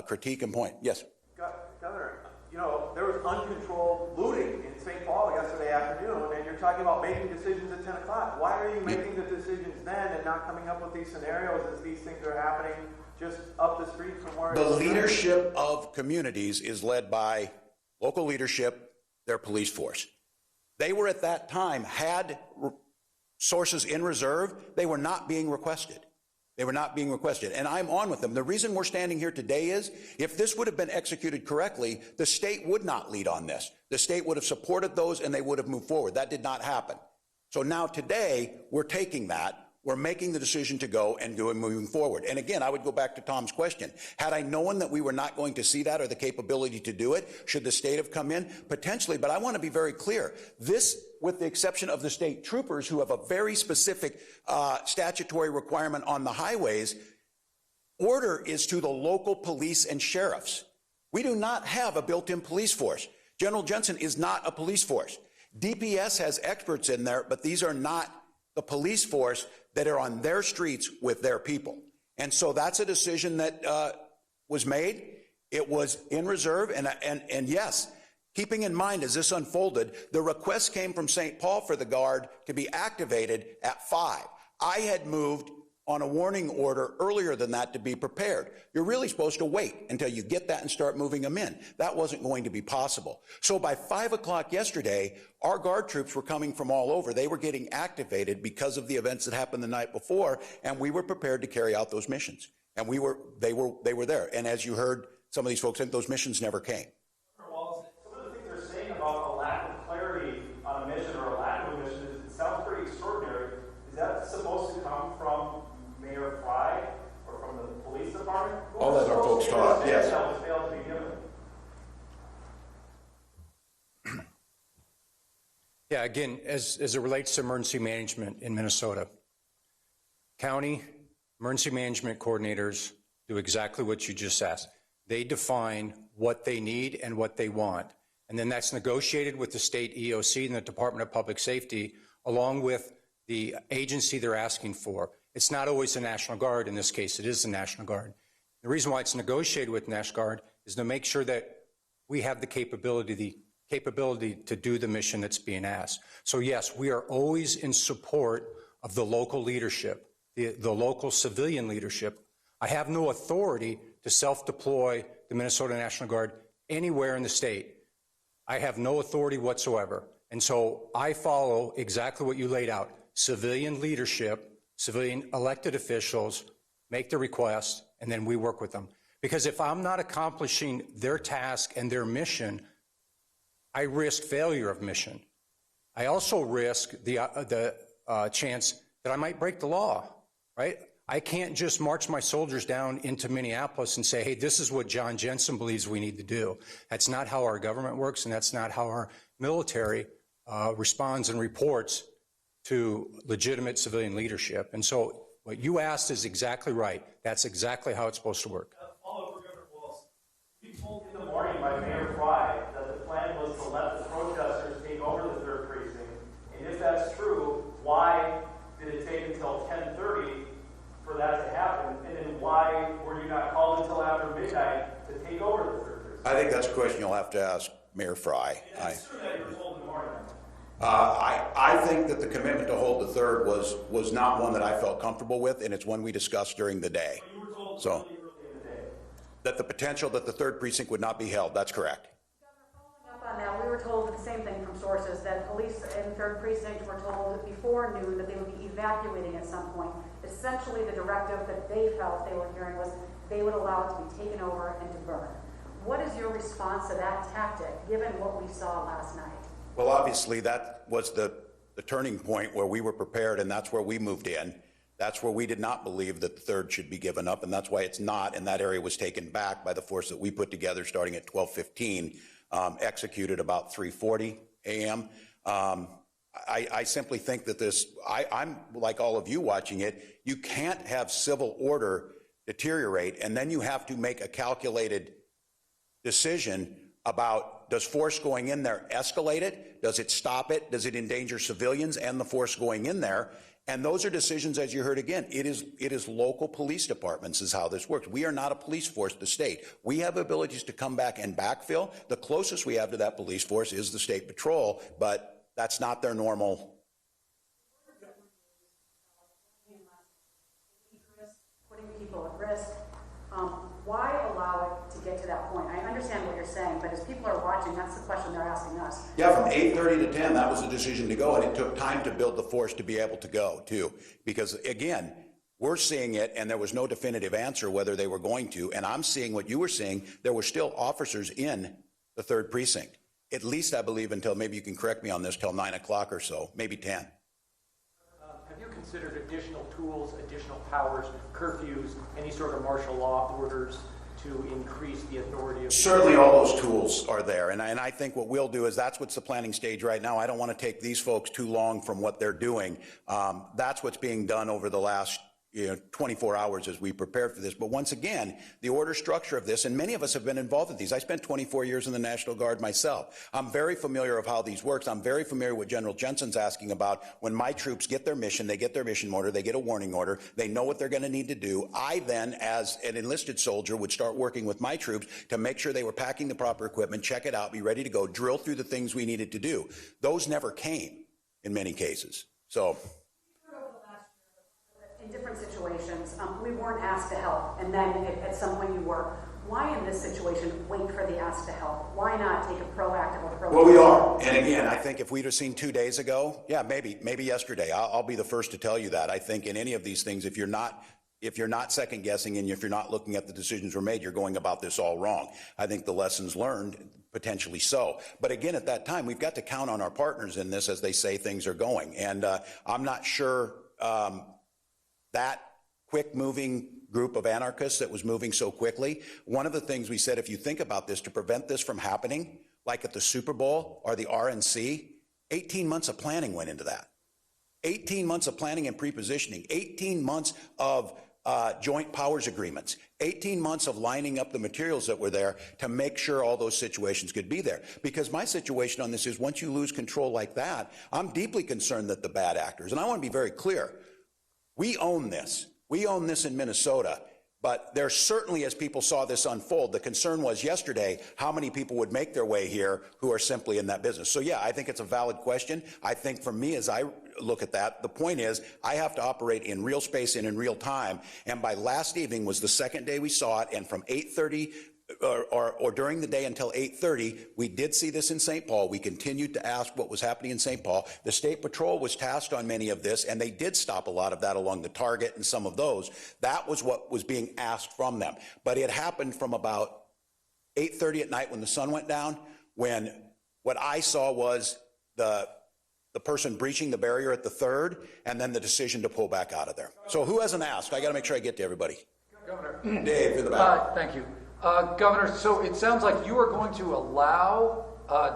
A: critique and point. Yes.
H: Governor, there was uncontrolled looting in St. Paul yesterday afternoon, and you're talking about making decisions at 10 o'clock. Why are you making the decisions then and not coming up with these scenarios as these things are happening just up the street from where
A: the leadership of communities is led by local leadership, their police force. They were at that time, had sources in reserve, they were not being requested. They were not being requested, and I'm on with them. The reason we're standing here today is, if this would have been executed correctly, the state would not lead on this. The state would have supported those, and they would have moved forward. That did not happen. So now today, we're taking that. we're making the decision to go and do it moving forward. And again, I would go back to Tom's question. Had I known that we were not going to see that or the capability to do it, should the state have come in? Potentially, but I want to be very clear. This, with the exception of the state troopers who have a very specific statutory requirement on the highways, order is to the local police and sheriffs. We do not have a built-in police force. General Jensen is not a police force. DPS has experts in there, but these are not the police force that are on their streets with their people. And so that's a decision that was made. It was in reserve. And yes, keeping in mind as this unfolded, the request came from St. Paul for the Guard to be activated at 5. I had moved on a warning order earlier than that to be prepared. You're really supposed to wait until you get that and start moving them in. That wasn't going to be possible. So by 5 o'clock yesterday, our Guard troops were coming from all over. They were getting activated because of the events that happened the night before, and we were prepared to carry out those missions. And they were there. And as you heard some of these folks, those missions never came.
H: Well, some of the things they're saying about a lack of clarity on a mission or a lack of a mission, it sounds pretty extraordinary. Is that supposed to come from Mayor Fry or from the police department?
A: I'll let our folks talk. Yes.
H: That was failed to be given.
C: Yeah, again, as it relates to emergency management in Minnesota, county emergency management coordinators do exactly what you just asked. They define what they need and what they want. And then that's negotiated with the state EOC and the Department of Public Safety, along with the agency they're asking for. It's not always the National Guard. In this case, it is the National Guard. The reason why it's negotiated with National Guard is to make sure that we have the capability to do the mission that's being asked. So yes, we are always in support of the local leadership, the local civilian leadership. I have no authority to self-deploy the Minnesota National Guard anywhere in the state. I have no authority whatsoever. And so I follow exactly what you laid out. Civilian leadership, civilian elected officials make the request, and then we work with them. Because if I'm not accomplishing their task and their mission, I risk failure of mission. I also risk the chance that I might break the law, right? I can't just march my soldiers down into Minneapolis and say, hey, this is what John Jensen believes we need to do. That's not how our government works, and that's not how our military responds and reports to legitimate civilian leadership. And so what you asked is exactly right. That's exactly how it's supposed to work.
H: Follow-up for Governor Walz. You told in the morning by Mayor Fry that the plan was to let the protesters take over the 3rd precinct. And if that's true, why did it take until 10:30 for that to happen? And then why were you not called until after midnight to take over the 3rd precinct?
A: I think that's a question you'll have to ask Mayor Fry.
H: It's true that you were told in the morning.
A: I think that the commitment to hold the 3rd was not one that I felt comfortable with, and it's one we discussed during the day.
H: But you were told
A: So,
H: early in the day.
A: that the potential that the 3rd precinct would not be held, that's correct.
F: Governor, following up on that, we were told the same thing from sources, that police in 3rd Precinct were told before noon that they would be evacuating at some point. Essentially, the directive that they felt they were hearing was they would allow it to be taken over and to burn. What is your response to that tactic, given what we saw last night?
A: Well, obviously, that was the turning point where we were prepared, and that's where we moved in. That's where we did not believe that the 3rd should be given up, and that's why it's not, and that area was taken back by the force that we put together starting at 12:15, executed about 3:40 a.m. I simply think that I'm like all of you watching it, you can't have civil order deteriorate, and then you have to make a calculated decision about, does force going in there escalate it? Does it stop it? Does it endanger civilians and the force going in there? And those are decisions, as you heard again, it is local police departments is how this works. We are not a police force, the state. We have abilities to come back and backfill. The closest we have to that police force is the State Patrol, but that's not their normal.
F: Putting people at risk. Why allow it to get to that point? I understand what you're saying, but as people are watching, that's the question they're asking us.
A: Yeah, from 8:30 to 10, that was the decision to go, and it took time to build the force to be able to go, too. Because, again, we're seeing it, and there was no definitive answer whether they were going to, and I'm seeing what you were seeing. There were still officers in the 3rd precinct, at least, I believe, until, maybe you can correct me on this, till 9 o'clock or so, maybe 10.
H: Have you considered
G: considered additional tools, additional powers, curfews, any sort of martial law orders to increase the authority of...
A: Certainly all those tools are there, and I think what we'll do is that's what's the planning stage right now. I don't want to take these folks too long from what they're doing. That's what's being done over the last 24 hours as we prepared for this. But once again, the order structure of this, and many of us have been involved with these. I spent 24 years in the National Guard myself. I'm very familiar of how these works. I'm very familiar with General Jensen's asking about when my troops get their mission, they get their mission order, they get a warning order, they know what they're going to need to do. I then, as an enlisted soldier, would start working with my troops to make sure they were packing the proper equipment, check it out, be ready to go, drill through the things we needed to do. Those never came in many cases. So...
F: in different situations, we weren't asked to help, and then at some point you were. Why in this situation wait for the ask to help? Why not take a proactive approach?
A: Well, we are. And again, I think if we'd have seen 2 days ago, yeah, maybe yesterday, I'll be the first to tell you that. I think in any of these things, if you're not second guessing and if you're not looking at the decisions were made, you're going about this all wrong. I think the lessons learned, potentially so. But again, at that time, we've got to count on our partners in this as they say things are going. And I'm not sure that quick-moving group of anarchists that was moving so quickly, one of the things we said, if you think about this, to prevent this from happening, like at the Super Bowl or the RNC, 18 months of planning went into that. 18 months of planning and pre-positioning, 18 months of joint powers agreements, 18 months of lining up the materials that were there to make sure all those situations could be there. Because my situation on this is once you lose control like that, I'm deeply concerned that the bad actors, and I want to be very clear, we own this. We own this in Minnesota, but there certainly, as people saw this unfold, the concern was yesterday how many people would make their way here who are simply in that business. So yeah, I think it's a valid question. I think for me, as I look at that, the point is I have to operate in real space and in real time. And by last evening was the second day we saw it, and from 8:30 or during the day until 8:30, we did see this in St. Paul. We continued to ask what was happening in St. Paul. The State Patrol was tasked on many of this, and they did stop a lot of that along the Target and some of those. That was what was being asked from them. But it happened from about 8:30 at night when the sun went down, when what I saw was the person breaching the barrier at the 3rd, and then the decision to pull back out of there. So who hasn't asked? I got to make sure I get to everybody.
I: Governor.
A: Dave, in the back.
I: Thank you. Governor, so it sounds like you are going to allow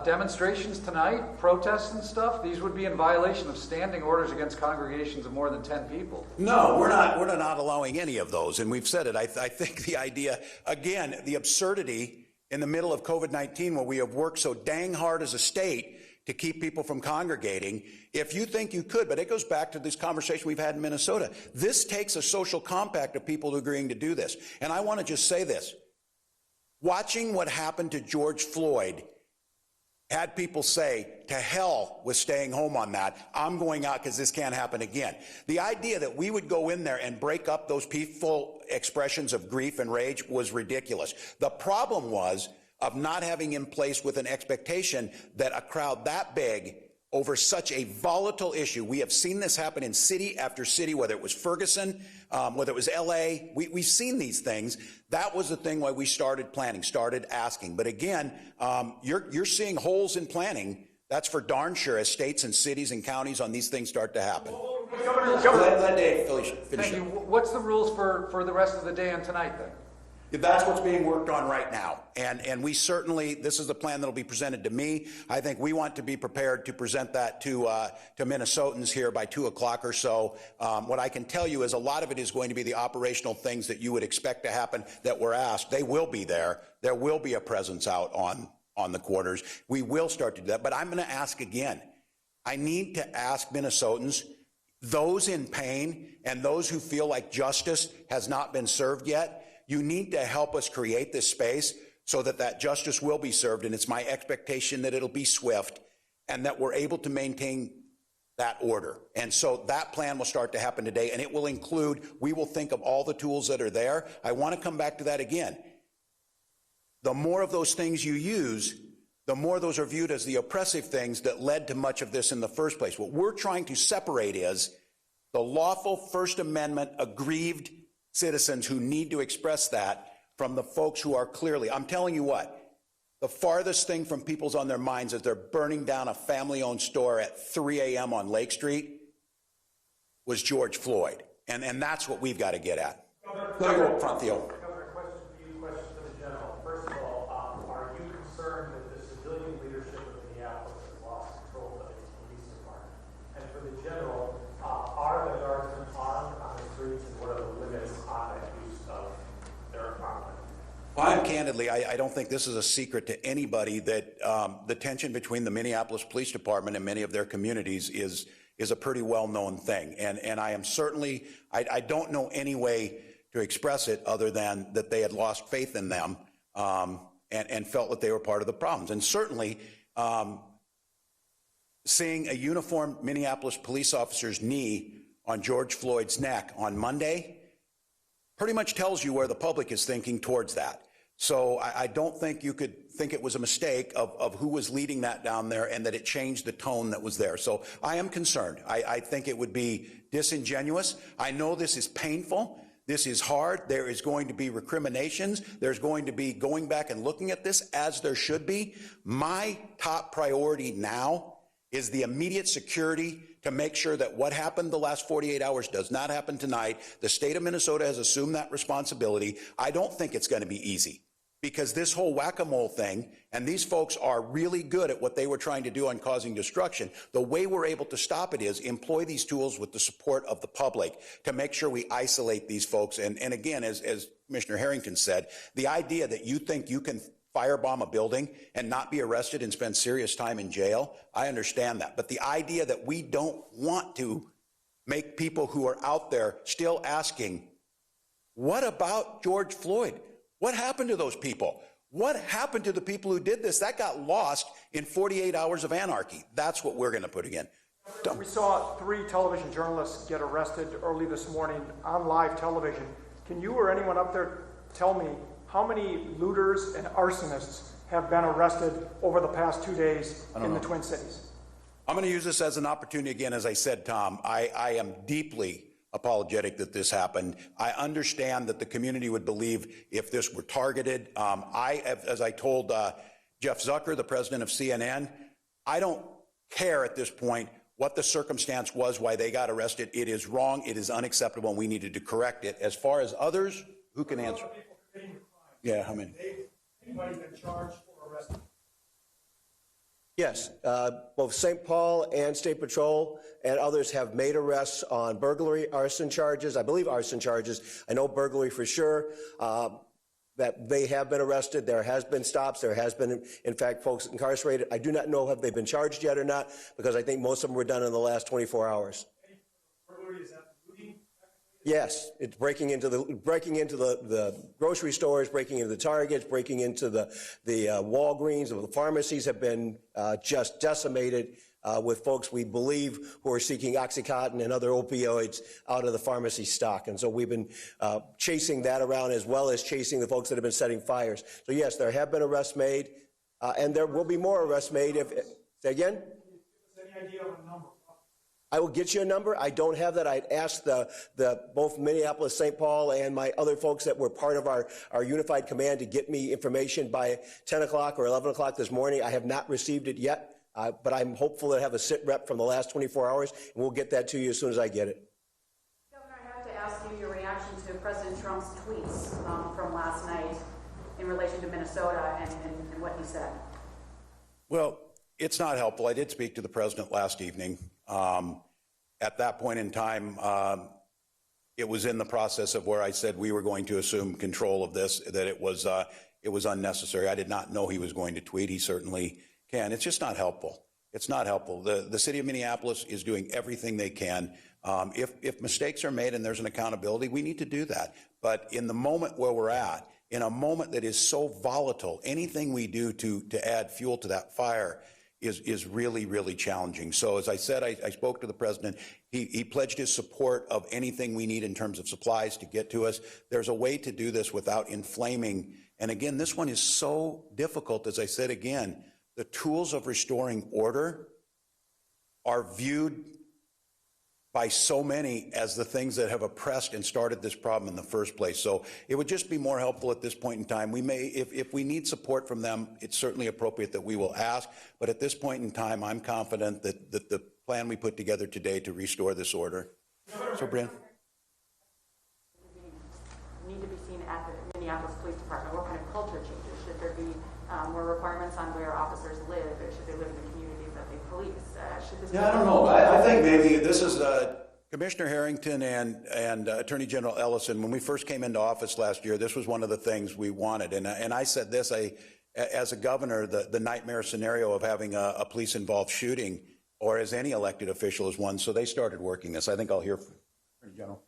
I: demonstrations tonight, protests and stuff. These would be in violation of standing orders against congregations of more than 10 people.
A: No, we're not allowing any of those, and we've said it. I think the idea, again, the absurdity in the middle of COVID-19 where we have worked so dang hard as a state to keep people from congregating, if you think you could, but it goes back to this conversation we've had in Minnesota. This takes a social compact of people agreeing to do this. And I want to just say this. Watching what happened to George Floyd had people say, to hell with staying home on that. I'm going out because this can't happen again. The idea that we would go in there and break up those peaceful expressions of grief and rage was ridiculous. The problem was of not having in place with an expectation that a crowd that big over such a volatile issue. We have seen this happen in city after city, whether it was Ferguson, whether it was LA. We've seen these things. That was the thing why we started planning, started asking. But again, you're seeing holes in planning. That's for darn sure as states and cities and counties on these things start to happen. Let Dave finish.
I: Thank you. What's the rules for the rest of the day and tonight then?
A: That's what's being worked on right now. And we certainly, this is the plan that'll be presented to me. I think we want to be prepared to present that to Minnesotans here by 2 o'clock or so. What I can tell you is a lot of it is going to be the operational things that you would expect to happen that were asked. They will be there. There will be a presence out on the quarters. We will start to do that. But I'm going to ask again. I need to ask Minnesotans, those in pain and those who feel like justice has not been served yet, you need to help us create this space so that that justice will be served, and it's my expectation that it'll be swift and that we're able to maintain that order. And so that plan will start to happen today, and it will include, we will think of all the tools that are there. I want to come back to that again. The more of those things you use, the more those are viewed as the oppressive things that led to much of this in the first place. What we're trying to separate is the lawful First Amendment aggrieved citizens who need to express that from the folks who are clearly, I'm telling you what, the farthest thing from people's on their minds is they're burning down a family-owned store at 3 a.m. on Lake Street was George Floyd. And that's what we've got to get at. Let me go up front, Theo.
J: Governor, question for you, question for the general. First of all, are you concerned that the civilian leadership of Minneapolis has lost control of its police department? And for the general, are the guardsmen armed on the streets, and what are the limits on that use of their armament?
A: Well, candidly, I don't think this is a secret to anybody that the tension between the Minneapolis Police Department and many of their communities is a pretty well-known thing. And I am certainly, I don't know any way to express it other than that they had lost faith in them and felt that they were part of the problems. And certainly, seeing a uniformed Minneapolis police officer's knee on George Floyd's neck on Monday pretty much tells you where the public is thinking towards that. So I don't think you could think it was a mistake of who was leading that down there and that it changed the tone that was there. So I am concerned. I think it would be disingenuous. I know this is painful. This is hard. There is going to be recriminations. There's going to be going back and looking at this, as there should be. My top priority now is the immediate security to make sure that what happened the last 48 hours does not happen tonight. The state of Minnesota has assumed that responsibility. I don't think it's going to be easy, because this whole whack-a-mole thing, and these folks are really good at what they were trying to do on causing destruction. The way we're able to stop it is employ these tools with the support of the public to make sure we isolate these folks. And again, as Commissioner Harrington said, the idea that you think you can firebomb a building and not be arrested and spend serious time in jail, I understand that. But the idea that we don't want to make people who are out there still asking, what about George Floyd? What happened to those people? What happened to the people who did this? That got lost in 48 hours of anarchy. That's what we're going to put again.
G: We saw 3 television journalists get arrested early this morning on live television. Can you or anyone up there tell me how many looters and arsonists have been arrested over the past 2 days in the Twin Cities?
A: I'm going to use this as an opportunity again. As I said, Tom, I am deeply apologetic that this happened. I understand that the community would believe if this were targeted. As I told Jeff Zucker, the president of CNN, I don't care at this point what the circumstance was, why they got arrested. It is wrong. It is unacceptable, and we needed to correct it. As far as others, who can answer? Yeah, how many?
J: Anybody been charged or arrested?
D: Yes, both St. Paul and State Patrol and others have made arrests on burglary, arson charges. I believe arson charges. I know burglary for sure. That they have been arrested. There has been stops. There has been, in fact, folks incarcerated. I do not know if they've been charged yet or not, because I think most of them were done in the last 24 hours.
J: Burglary, is that looting?
D: Yes, it's breaking into the grocery stores, breaking into the Targets, breaking into the Walgreens. The pharmacies have been just decimated with folks we believe who are seeking Oxycontin and other opioids out of the pharmacy stock. And so we've been chasing that around, as well as chasing the folks that have been setting fires. So yes, there have been arrests made, and there will be more arrests made. Say again?
J: Any idea of a number?
D: I will get you a number. I don't have that. I'd asked both Minneapolis, St. Paul, and my other folks that were part of our unified command to get me information by 10 o'clock or 11 o'clock this morning. I have not received it yet, but I'm hopeful to have a sit rep from the last 24 hours, and we'll get that to you as soon as I get it.
F: Governor, I have to ask you your reaction to President Trump's tweets from last night in relation to Minnesota and what he said.
A: Well, it's not helpful. I did speak to the president last evening. At that point in time, it was in the process of where I said we were going to assume control of this, that it was unnecessary. I did not know he was going to tweet. He certainly can. It's just not helpful. It's not helpful. The city of Minneapolis is doing everything they can. If mistakes are made and there's an accountability, we need to do that. But in the moment where we're at, in a moment that is so volatile, anything we do to add fuel to that fire is really, really challenging. So as I said, I spoke to the president. He pledged his support of anything we need in terms of supplies to get to us. There's a way to do this without inflaming. And again, this one is so difficult. As I said again, the tools of restoring order are viewed by so many as the things that have oppressed and started this problem in the first place. So it would just be more helpful at this point in time. We may, if we need support from them, it's certainly appropriate that we will ask. But at this point in time, I'm confident that the plan we put together today to restore this order So, Brian?
F: Need to be seen at the Minneapolis Police Department? What kind of culture changes? Should there be more requirements on where officers live? Or should they live in the communities that they police? Should this
A: Yeah, I don't know. I think maybe this is Commissioner Harrington and Attorney General Ellison. When we first came into office last year, this was one of the things we wanted. And I said this, as a governor, the nightmare scenario of having a police-involved shooting, or as any elected official, is one. So they started working this. I think I'll hear from Attorney General.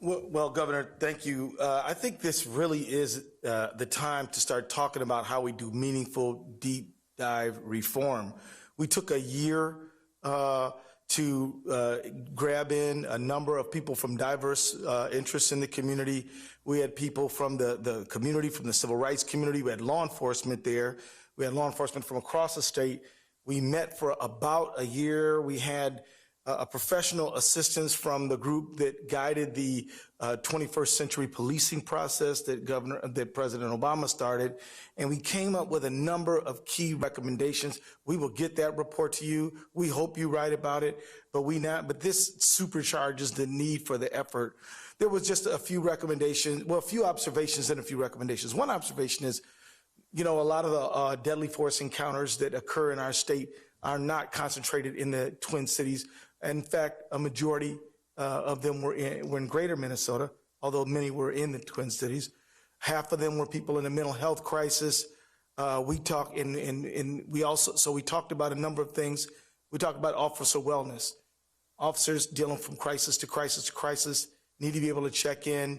B: Well, Governor, thank you. I think this really is the time to start talking about how we do meaningful, deep dive reform. We took a year to grab in a number of people from diverse interests in the community. We had people from the community, from the civil rights community. We had law enforcement there. We had law enforcement from across the state. We met for about a year. We had a professional assistance from the group that guided the 21st century policing process that President Obama started. And we came up with a number of key recommendations. We will get that report to you. We hope you write about it, but this supercharges the need for the effort. There was just a few recommendations, well, a few observations and a few recommendations. One observation is, a lot of the deadly force encounters that occur in our state are not concentrated in the Twin Cities. In fact, a majority of them were in greater Minnesota, although many were in the Twin Cities. Half of them were people in a mental health crisis. We talked about a number of things. We talked about officer wellness. Officers dealing from crisis to crisis to crisis need to be able to check in,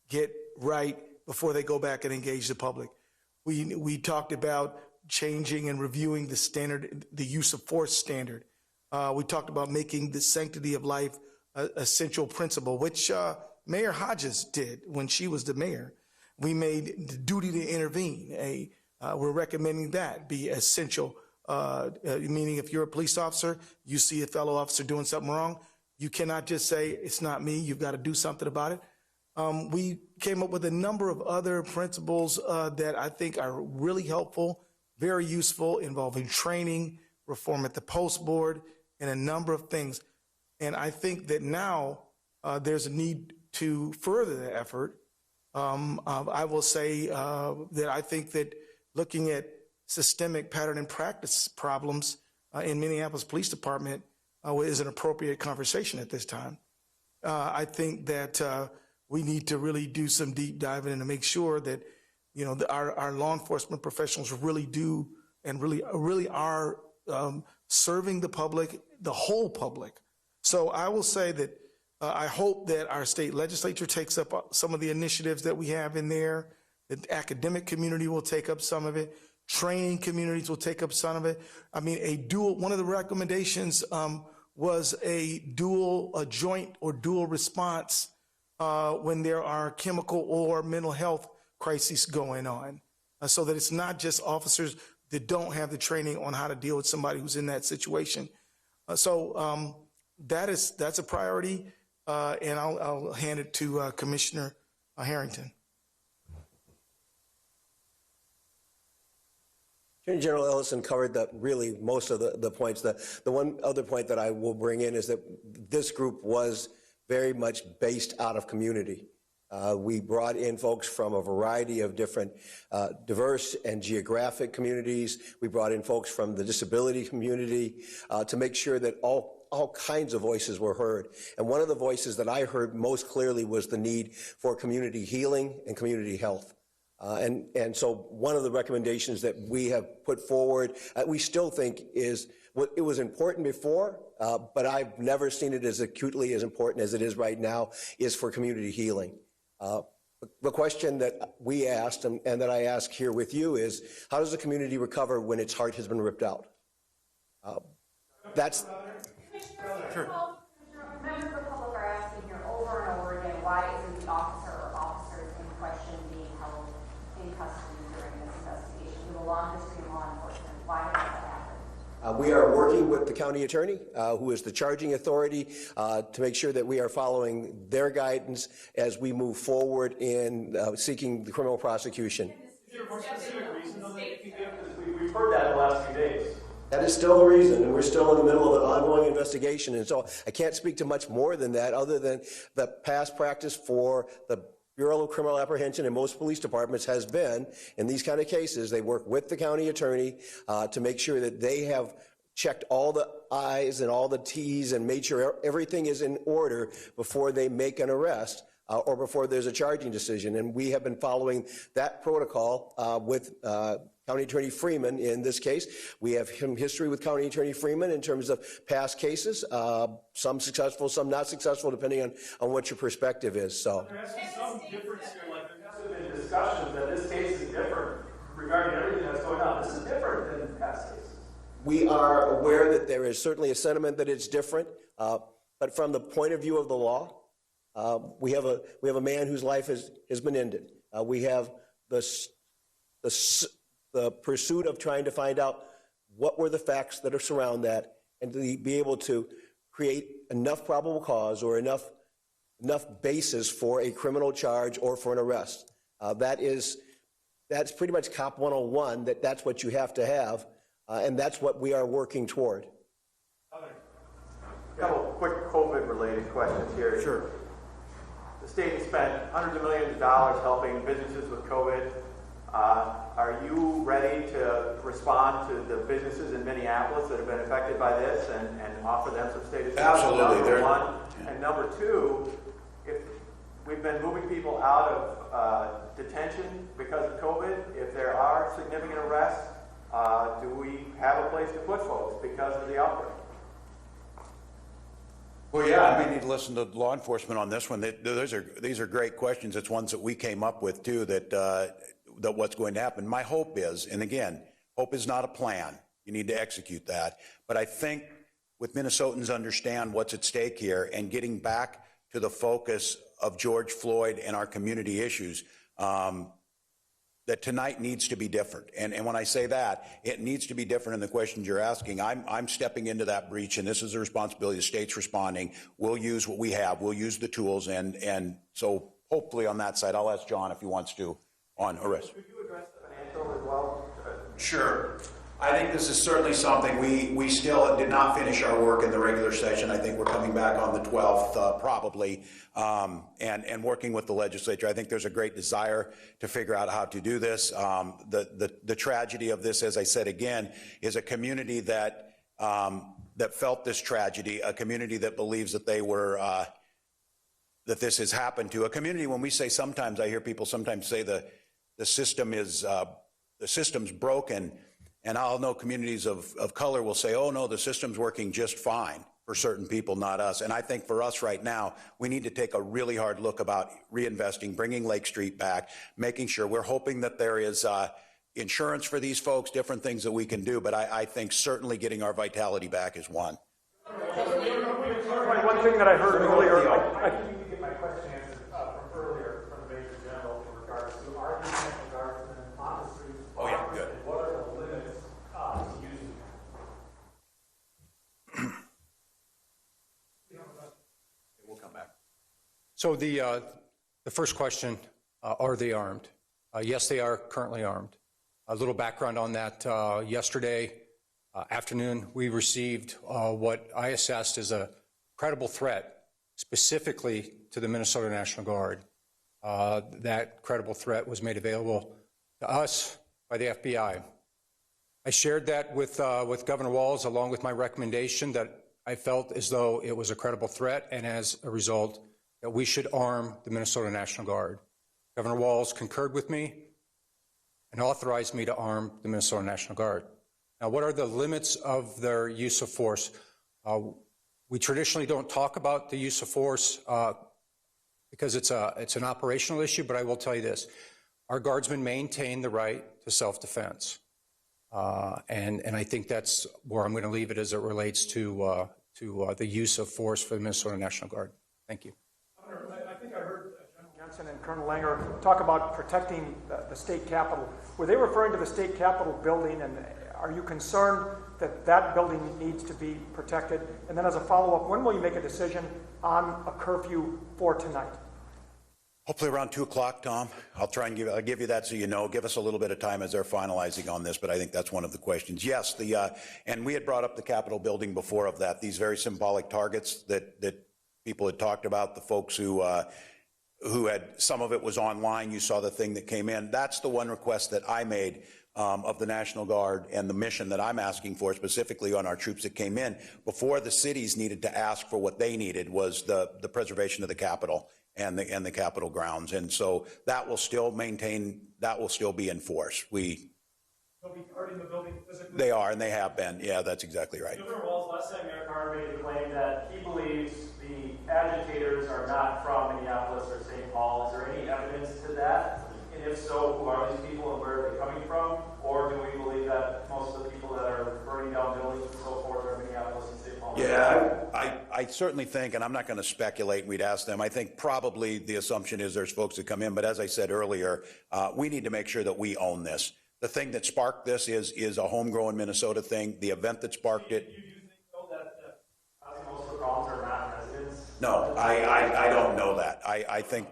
B: get right before they go back and engage the public. We talked about changing and reviewing the standard, the use of force standard. We talked about making the sanctity of life an essential principle, which Mayor Hodges did when she was the mayor. We made the duty to intervene. We're recommending that be essential, meaning if you're a police officer, you see a fellow officer doing something wrong, you cannot just say, it's not me, you've got to do something about it. We came up with a number of other principles that I think are really helpful, very useful, involving training, reform at the post board, and a number of things. And I think that now there's a need to further the effort. I will say that I think that looking at systemic pattern and practice problems in Minneapolis Police Department is an appropriate conversation at this time. I think that we need to really do some deep diving and to make sure that our law enforcement professionals really do and really are serving the public, the whole public. So I will say that I hope that our state legislature takes up some of the initiatives that we have in there. The academic community will take up some of it. Training communities will take up some of it. I mean, one of the recommendations was a joint or dual response when there are chemical or mental health crises going on, so that it's not just officers that don't have the training on how to deal with somebody who's in that situation. So that's a priority, and I'll hand it to Commissioner Harrington.
D: Attorney General Ellison covered really most of the points. The one other point that I will bring in is that this group was very much based out of community. We brought in folks from a variety of different diverse and geographic communities. We brought in folks from the disability community to make sure that all kinds of voices were heard. And one of the voices that I heard most clearly was the need for community healing and community health. And so one of the recommendations that we have put forward, we still think it was important before, but I've never seen it as acutely as important as it is right now, is for community healing. The question that we asked and that I ask here with you is, how does the community recover when its heart has been ripped out? That's...
F: Sure. Members of the public are asking here over and over again, why isn't the officer or officers in question being held in custody during this investigation? We have a long history in law enforcement. Why has that happened?
D: We are working with the county attorney, who is the charging authority, to make sure that we are following their guidance as we move forward in seeking the criminal prosecution.
H: Is there a more specific reason though that you can give? Because we've heard that in the last few days.
D: That is still the reason, and we're still in the middle of an ongoing investigation. And so I can't speak to much more than that, other than the past practice for the Bureau of Criminal Apprehension and most police departments has been, in these kind of cases, they work with the county attorney to make sure that they have checked all the I's and all the T's and made sure everything is in order before they make an arrest or before there's a charging decision. And we have been following that protocol with County Attorney Freeman in this case. We have history with County Attorney Freeman in terms of past cases, some successful, some not successful, depending on what your perspective is. So
H: there has to be some difference here. Like there has to have been discussions that this case is different regarding everything that's going on. This is different than past cases.
D: We are aware that there is certainly a sentiment that it's different, but from the point of view of the law, we have a man whose life has been ended. We have the pursuit of trying to find out what were the facts that are surround that, and to be able to create enough probable cause or enough basis for a criminal charge or for an arrest. That's pretty much Cop 101. That's what you have to have, and that's what we are working toward.
H: A couple quick COVID-related questions here.
A: Sure.
H: The state has spent hundreds of millions of dollars helping businesses with COVID. Are you ready to respond to the businesses in Minneapolis that have been affected by this and offer them some state assistance?
A: Absolutely.
H: Number one. And number two, if we've been moving people out of detention because of COVID, if there are significant arrests, do we have a place to put folks because of the outbreak?
A: Well, yeah, I may need to listen to law enforcement on this one. These are great questions. It's ones that we came up with too, that what's going to happen. My hope is, and again, hope is not a plan. You need to execute that. But I think with Minnesotans understand what's at stake here and getting back to the focus of George Floyd and our community issues, that tonight needs to be different. And when I say that, it needs to be different in the questions you're asking. I'm stepping into that breach, and this is the responsibility. The state's responding. We'll use what we have. We'll use the tools. And so hopefully on that side, I'll ask John if he wants to on arrest.
H: Could you address the financial as well?
A: Sure. I think this is certainly something we still did not finish our work in the regular session. I think we're coming back on the 12th probably, and working with the legislature. I think there's a great desire to figure out how to do this. The tragedy of this, as I said again, is a community that felt this tragedy, a community that believes that they were that this has happened to, a community. When we say sometimes, I hear people sometimes say the system's broken. And I'll know communities of color will say, oh, no, the system's working just fine for certain people, not us. And I think for us right now, we need to take a really hard look about reinvesting, bringing Lake Street back, making sure. We're hoping that there is insurance for these folks, different things that we can do. But I think certainly getting our vitality back is one.
G: One thing that I heard earlier,
J: I think you can get my question answered from earlier from the Major General in regards to our National Guardsmen on the streets.
A: Oh, yeah, good.
J: And what are the limits to using them?
A: We'll come back.
C: So the first question, are they armed? Yes, they are currently armed. A little background on that. Yesterday afternoon, we received what I assessed as a credible threat, specifically to the Minnesota National Guard. That credible threat was made available to us by the FBI. I shared that with Governor Walz, along with my recommendation that I felt as though it was a credible threat, and as a result, that we should arm the Minnesota National Guard. Governor Walz concurred with me and authorized me to arm the Minnesota National Guard. Now, what are the limits of their use of force? We traditionally don't talk about the use of force because it's an operational issue, but I will tell you this. Our guardsmen maintain the right to self-defense. And I think that's where I'm going to leave it as it relates to the use of force for the Minnesota National Guard. Thank you.
G: I think I heard General Jensen and Colonel Langer talk about protecting the state capitol. Were they referring to the state capitol building, and are you concerned that that building needs to be protected? And then as a follow-up, when will you make a decision on a curfew for tonight?
A: Hopefully around 2 o'clock, Tom. I'll try and I'll give you that so you know. Give us a little bit of time as they're finalizing on this, but I think that's one of the questions. Yes, and we had brought up the Capitol building before of that, these very symbolic targets that people had talked about, the folks who had, some of it was online, you saw the thing that came in. That's the one request that I made of the National Guard, and the mission that I'm asking for specifically on our troops that came in. Before the cities needed to ask for what they needed was the preservation of the Capitol and the Capitol grounds. And so that will still be in force.
J: They'll be guarding the building physically?
A: They are, and they have been. Yeah, that's exactly right.
J: Governor Walz, last time Mayor Carter made the claim that he believes the agitators are not from Minneapolis or St. Paul. Is there any evidence to that? And if so, who are these people and where are they coming from? Or do we believe that most of the people that are burning down buildings and so forth are Minneapolis and St. Paul?
A: Yeah, I certainly think, and I'm not going to speculate, we'd ask them, I think probably the assumption is there's folks that come in, but as I said earlier, we need to make sure that we own this. The thing that sparked this is a homegrown Minnesota thing. The event that sparked it.
J: You do think, though, that most of the problems are not residents?
A: No, I don't know that. I think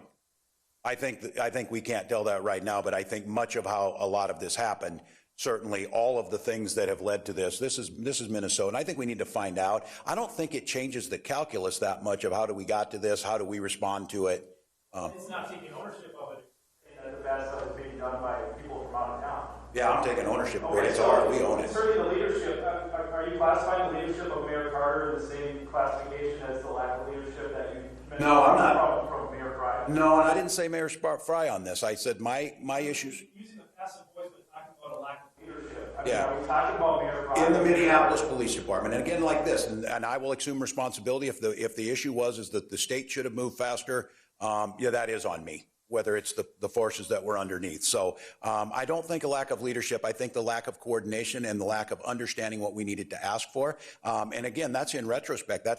A: we can't tell that right now, but I think much of how a lot of this happened, certainly all of the things that have led to this is Minnesota, and I think we need to find out. I don't think it changes the calculus that much of how do we got to this, how do we respond to it.
J: It's not taking ownership of it.
H: And the bad stuff is being done by people from out of town.
A: Yeah, I'm taking ownership of it. It's ours. We own it.
H: Concerning the leadership, are you classifying the leadership of Mayor Carter in the same classification as the lack of leadership that you mentioned?
A: No, I'm not.
H: From Mayor Fry?
A: No, and I didn't say Mayor Fry on this. I said my issues.
J: Using the passive voice, but talking about a lack of leadership.
A: Yeah.
H: Are we talking about Mayor Fry?
A: In the Minneapolis Police Department, and again like this, and I will assume responsibility if the issue is that the state should have moved faster. Yeah, that is on me, whether it's the forces that were underneath. So I don't think a lack of leadership. I think the lack of coordination and the lack of understanding what we needed to ask for. And again, that's in retrospect. I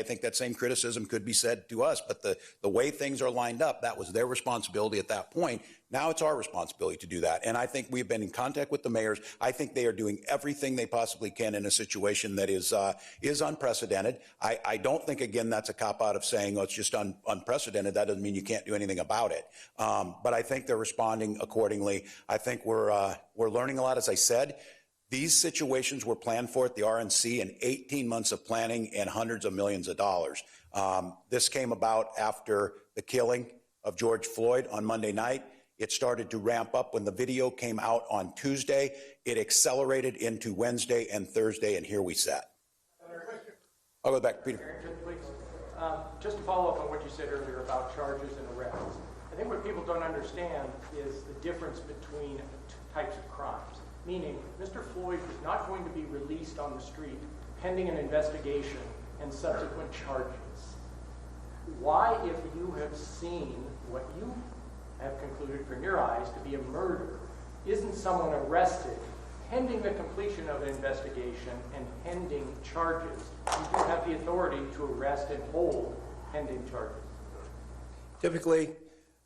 A: think that same criticism could be said to us, but the way things are lined up, that was their responsibility at that point. Now it's our responsibility to do that. And I think we've been in contact with the mayors. I think they are doing everything they possibly can in a situation that is unprecedented. I don't think, again, that's a cop-out of saying, oh, it's just unprecedented. That doesn't mean you can't do anything about it. But I think they're responding accordingly. I think we're learning a lot, as I said. These situations were planned for at the RNC in 18 months of planning and hundreds of millions of dollars. This came about after the killing of George Floyd on Monday night. It started to ramp up when the video came out on Tuesday. It accelerated into Wednesday and Thursday, and here we sat. I'll go back to Peter.
G: Just to follow up on what you said earlier about charges and arrests, I think what people don't understand is the difference between two types of crimes. Meaning, Mr. Floyd is not going to be released on the street pending an investigation and subsequent charges. Why, if you have seen what you have concluded from your eyes to be a murder, isn't someone arrested pending the completion of an investigation and pending charges? You do have the authority to arrest and hold pending charges.
D: Typically,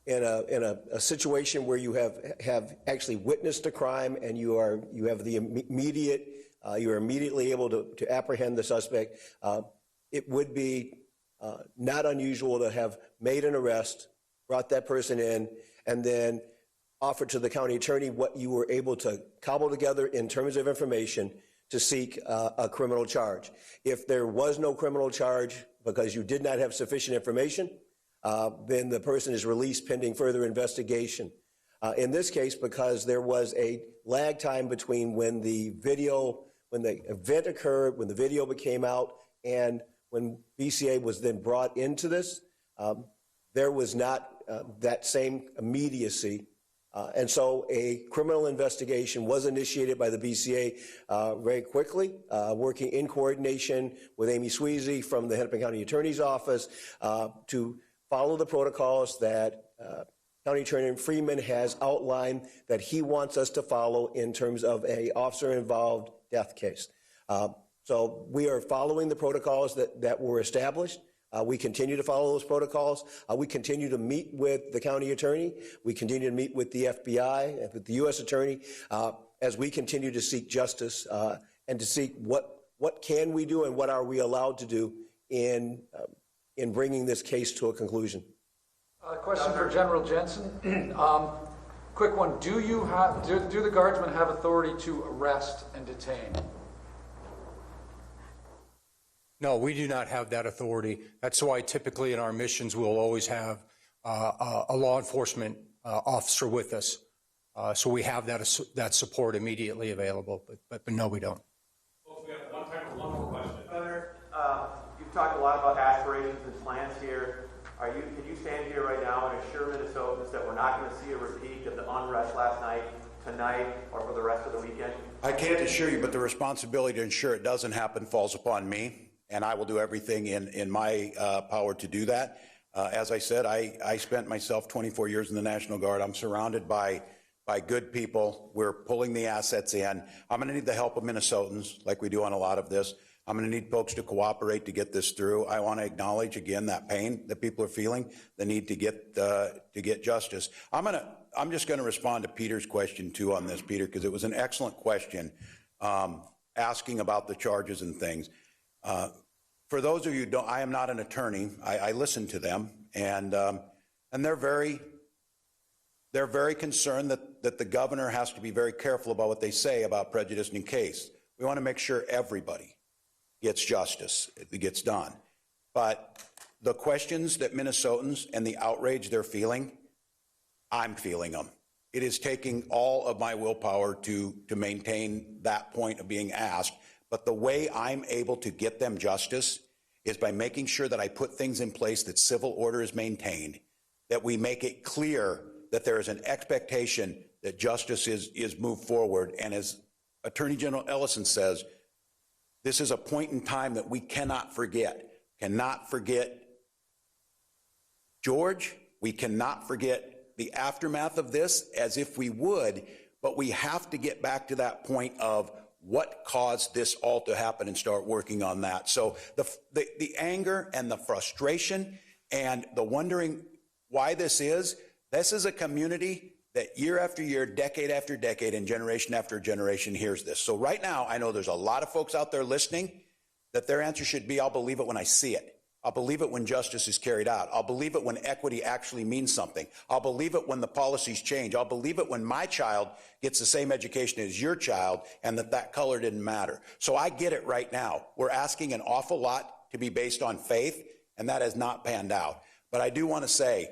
D: in a situation where you have actually witnessed a crime and you are immediately able to apprehend the suspect, it would be not unusual to have made an arrest, brought that person in, and then offered to the county attorney what you were able to cobble together in terms of information to seek a criminal charge. If there was no criminal charge because you did not have sufficient information, then the person is released pending further investigation. In this case, because there was a lag time between when the event occurred, when the video came out, and when BCA was then brought into this, there was not that same immediacy. And so a criminal investigation was initiated by the BCA very quickly, working in coordination with Amy Sweezy from the Hennepin County Attorney's Office to follow the protocols that County Attorney Freeman has outlined that he wants us to follow in terms of an officer-involved death case. So we are following the protocols that were established. We continue to follow those protocols. We continue to meet with the county attorney. We continue to meet with the FBI and with the U.S. attorney as we continue to seek justice and to seek what can we do and what are we allowed to do in bringing this case to a conclusion.
I: Question for General Jensen. Quick one. Do the guardsmen have authority to arrest and detain?
C: No, we do not have that authority. That's why typically in our missions we'll always have a law enforcement officer with us. So we have that support immediately available, but no, we don't.
J: Folks, we have one more question.
H: Governor, you've talked a lot about aspirations and plans here. Can you stand here right now and assure Minnesotans that we're not going to see a repeat of the unrest last night, tonight, or for the rest of the weekend?
A: I can't assure you, but the responsibility to ensure it doesn't happen falls upon me, and I will do everything in my power to do that. As I said, I spent myself 24 years in the National Guard. I'm surrounded by good people. We're pulling the assets in. I'm going to need the help of Minnesotans, like we do on a lot of this. I'm going to need folks to cooperate to get this through. I want to acknowledge again that pain that people are feeling, the need to get justice. I'm just going to respond to Peter's question too on this, Peter, because it was an excellent question, asking about the charges and things. For those of you who don't, I am not an attorney. I listen to them, and they're very concerned that the governor has to be very careful about what they say about prejudice in case. We want to make sure everybody gets justice, it gets done. But the questions that Minnesotans and the outrage they're feeling, I'm feeling them. It is taking all of my willpower to maintain that point of being asked. But the way I'm able to get them justice is by making sure that I put things in place that civil order is maintained, that we make it clear that there is an expectation that justice is moved forward. And as Attorney General Ellison says, this is a point in time that we cannot forget. Cannot forget George. We cannot forget the aftermath of this as if we would, but we have to get back to that point of what caused this all to happen and start working on that. So the anger and the frustration and the wondering why this is a community that year after year, decade after decade, and generation after generation hears this. So right now, I know there's a lot of folks out there listening that their answer should be, I'll believe it when I see it. I'll believe it when justice is carried out. I'll believe it when equity actually means something. I'll believe it when the policies change. I'll believe it when my child gets the same education as your child and that color didn't matter. So I get it right now. We're asking an awful lot to be based on faith, and that has not panned out. But I do want to say,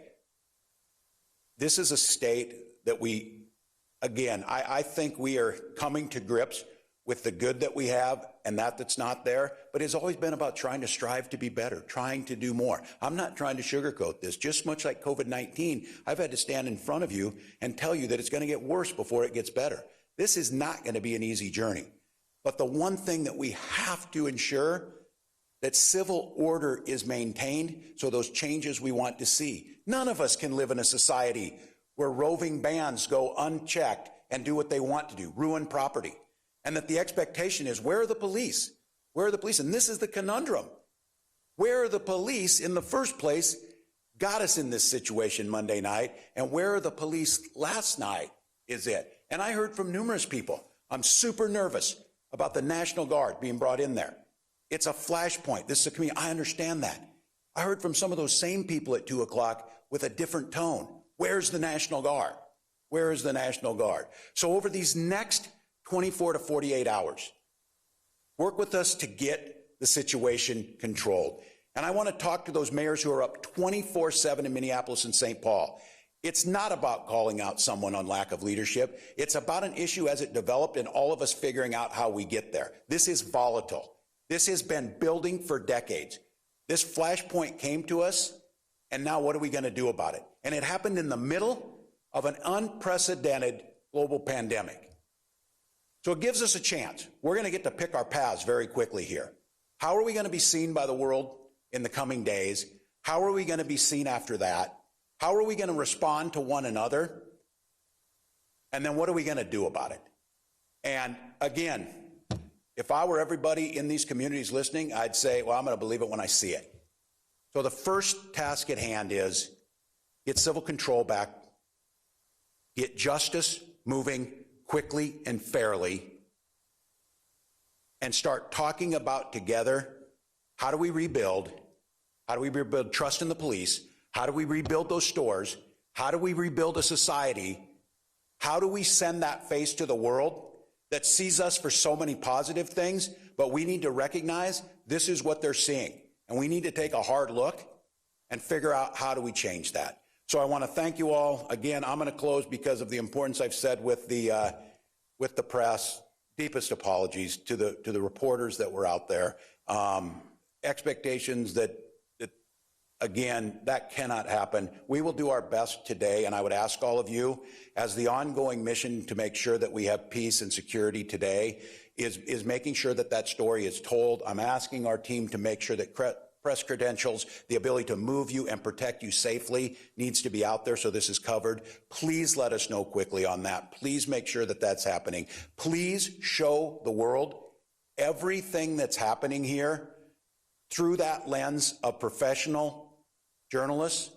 A: this is a state that I think we are coming to grips with the good that we have and that's not there, but it's always been about trying to strive to be better, trying to do more. I'm not trying to sugarcoat this. Just much like COVID-19, I've had to stand in front of you and tell you that it's going to get worse before it gets better. This is not going to be an easy journey. But the one thing that we have to ensure that civil order is maintained, so those changes we want to see. None of us can live in a society where roving bands go unchecked and do what they want to do, ruin property. And that the expectation is, where are the police? Where are the police? And this is the conundrum. Where are the police in the first place got us in this situation Monday night, and where are the police last night is it. And I heard from numerous people, I'm super nervous about the National Guard being brought in there. It's a flashpoint. This is a community. I understand that. I heard from some of those same people at 2 o'clock with a different tone. Where's the National Guard? Where is the National Guard? So over these next 24 to 48 hours, work with us to get the situation controlled. And I want to talk to those mayors who are up 24/7 in Minneapolis and St. Paul. It's not about calling out someone on lack of leadership. It's about an issue as it developed and all of us figuring out how we get there. This is volatile. This has been building for decades. This flashpoint came to us, and now what are we going to do about it? And it happened in the middle of an unprecedented global pandemic. So it gives us a chance. We're going to get to pick our paths very quickly here. How are we going to be seen by the world in the coming days? How are we going to be seen after that? How are we going to respond to one another? And then what are we going to do about it? And again, if I were everybody in these communities listening, I'd say, well, I'm going to believe it when I see it. So the first task at hand is get civil control back, get justice moving quickly and fairly, and start talking about together, how do we rebuild trust in the police? How do we rebuild those stores? How do we rebuild a society? How do we send that face to the world that sees us for so many positive things, but we need to recognize this is what they're seeing. And we need to take a hard look and figure out how do we change that. So I want to thank you all. Again, I'm going to close because of the importance I've said with the press. Deepest apologies to the reporters that were out there. Expectations that again, that cannot happen. We will do our best today, and I would ask all of you, as the ongoing mission to make sure that we have peace and security today is making sure that that story is told. I'm asking our team to make sure that press credentials, the ability to move you and protect you safely needs to be out there so this is covered. Please let us know quickly on that. Please make sure that that's happening. Please show the world everything that's happening here through that lens of professional journalists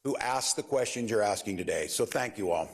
A: who ask the questions you're asking today. So thank you all.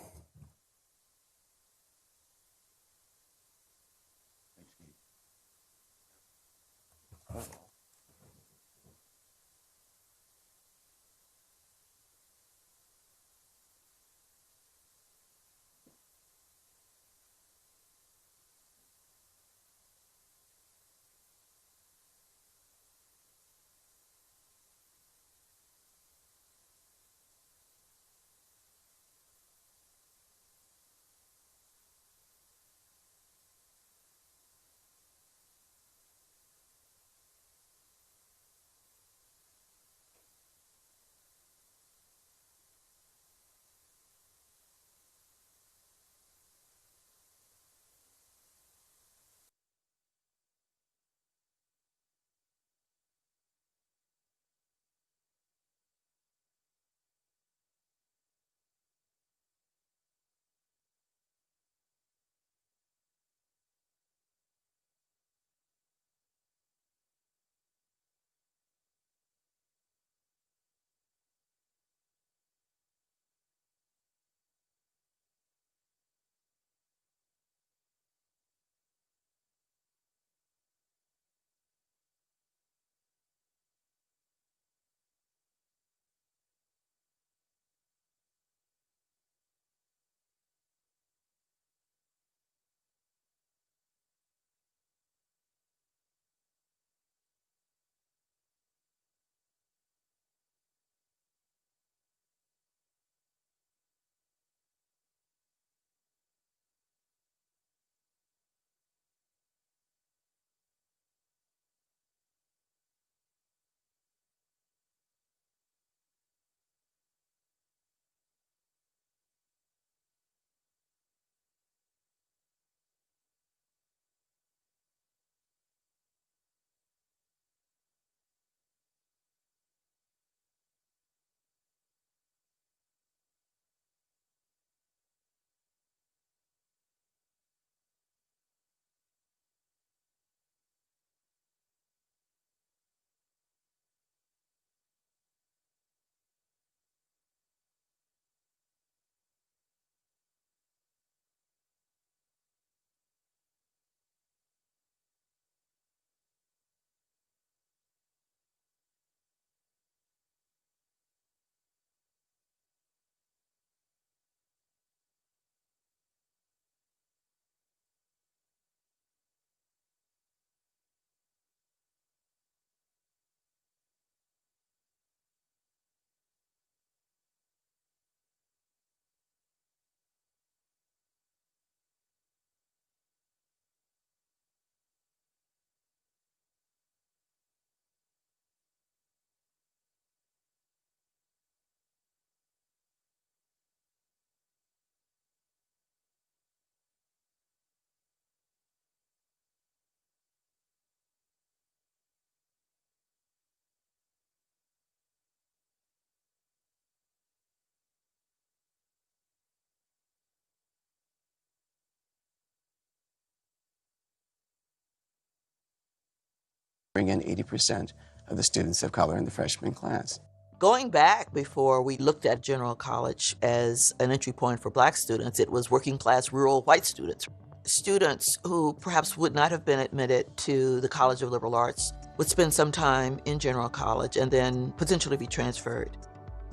K: Bring in 80% of the students of color in the freshman class.
L: Going back before we looked at General College as an entry point for Black students, it was working class rural white students. Students who perhaps would not have been admitted to the College of Liberal Arts would spend some time in General College and then potentially be transferred.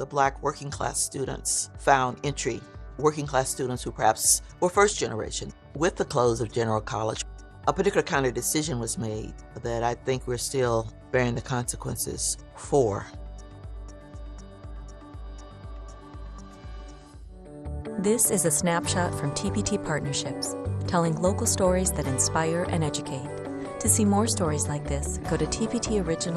L: the Black working class students found entry, working class students who perhaps were first generation. With the close of General College, a particular kind of decision was made that I think we're still bearing the consequences for.
M: This is a snapshot from TPT Partnerships, telling local stories that inspire and educate. To see more stories like this, go to tptoriginals.org.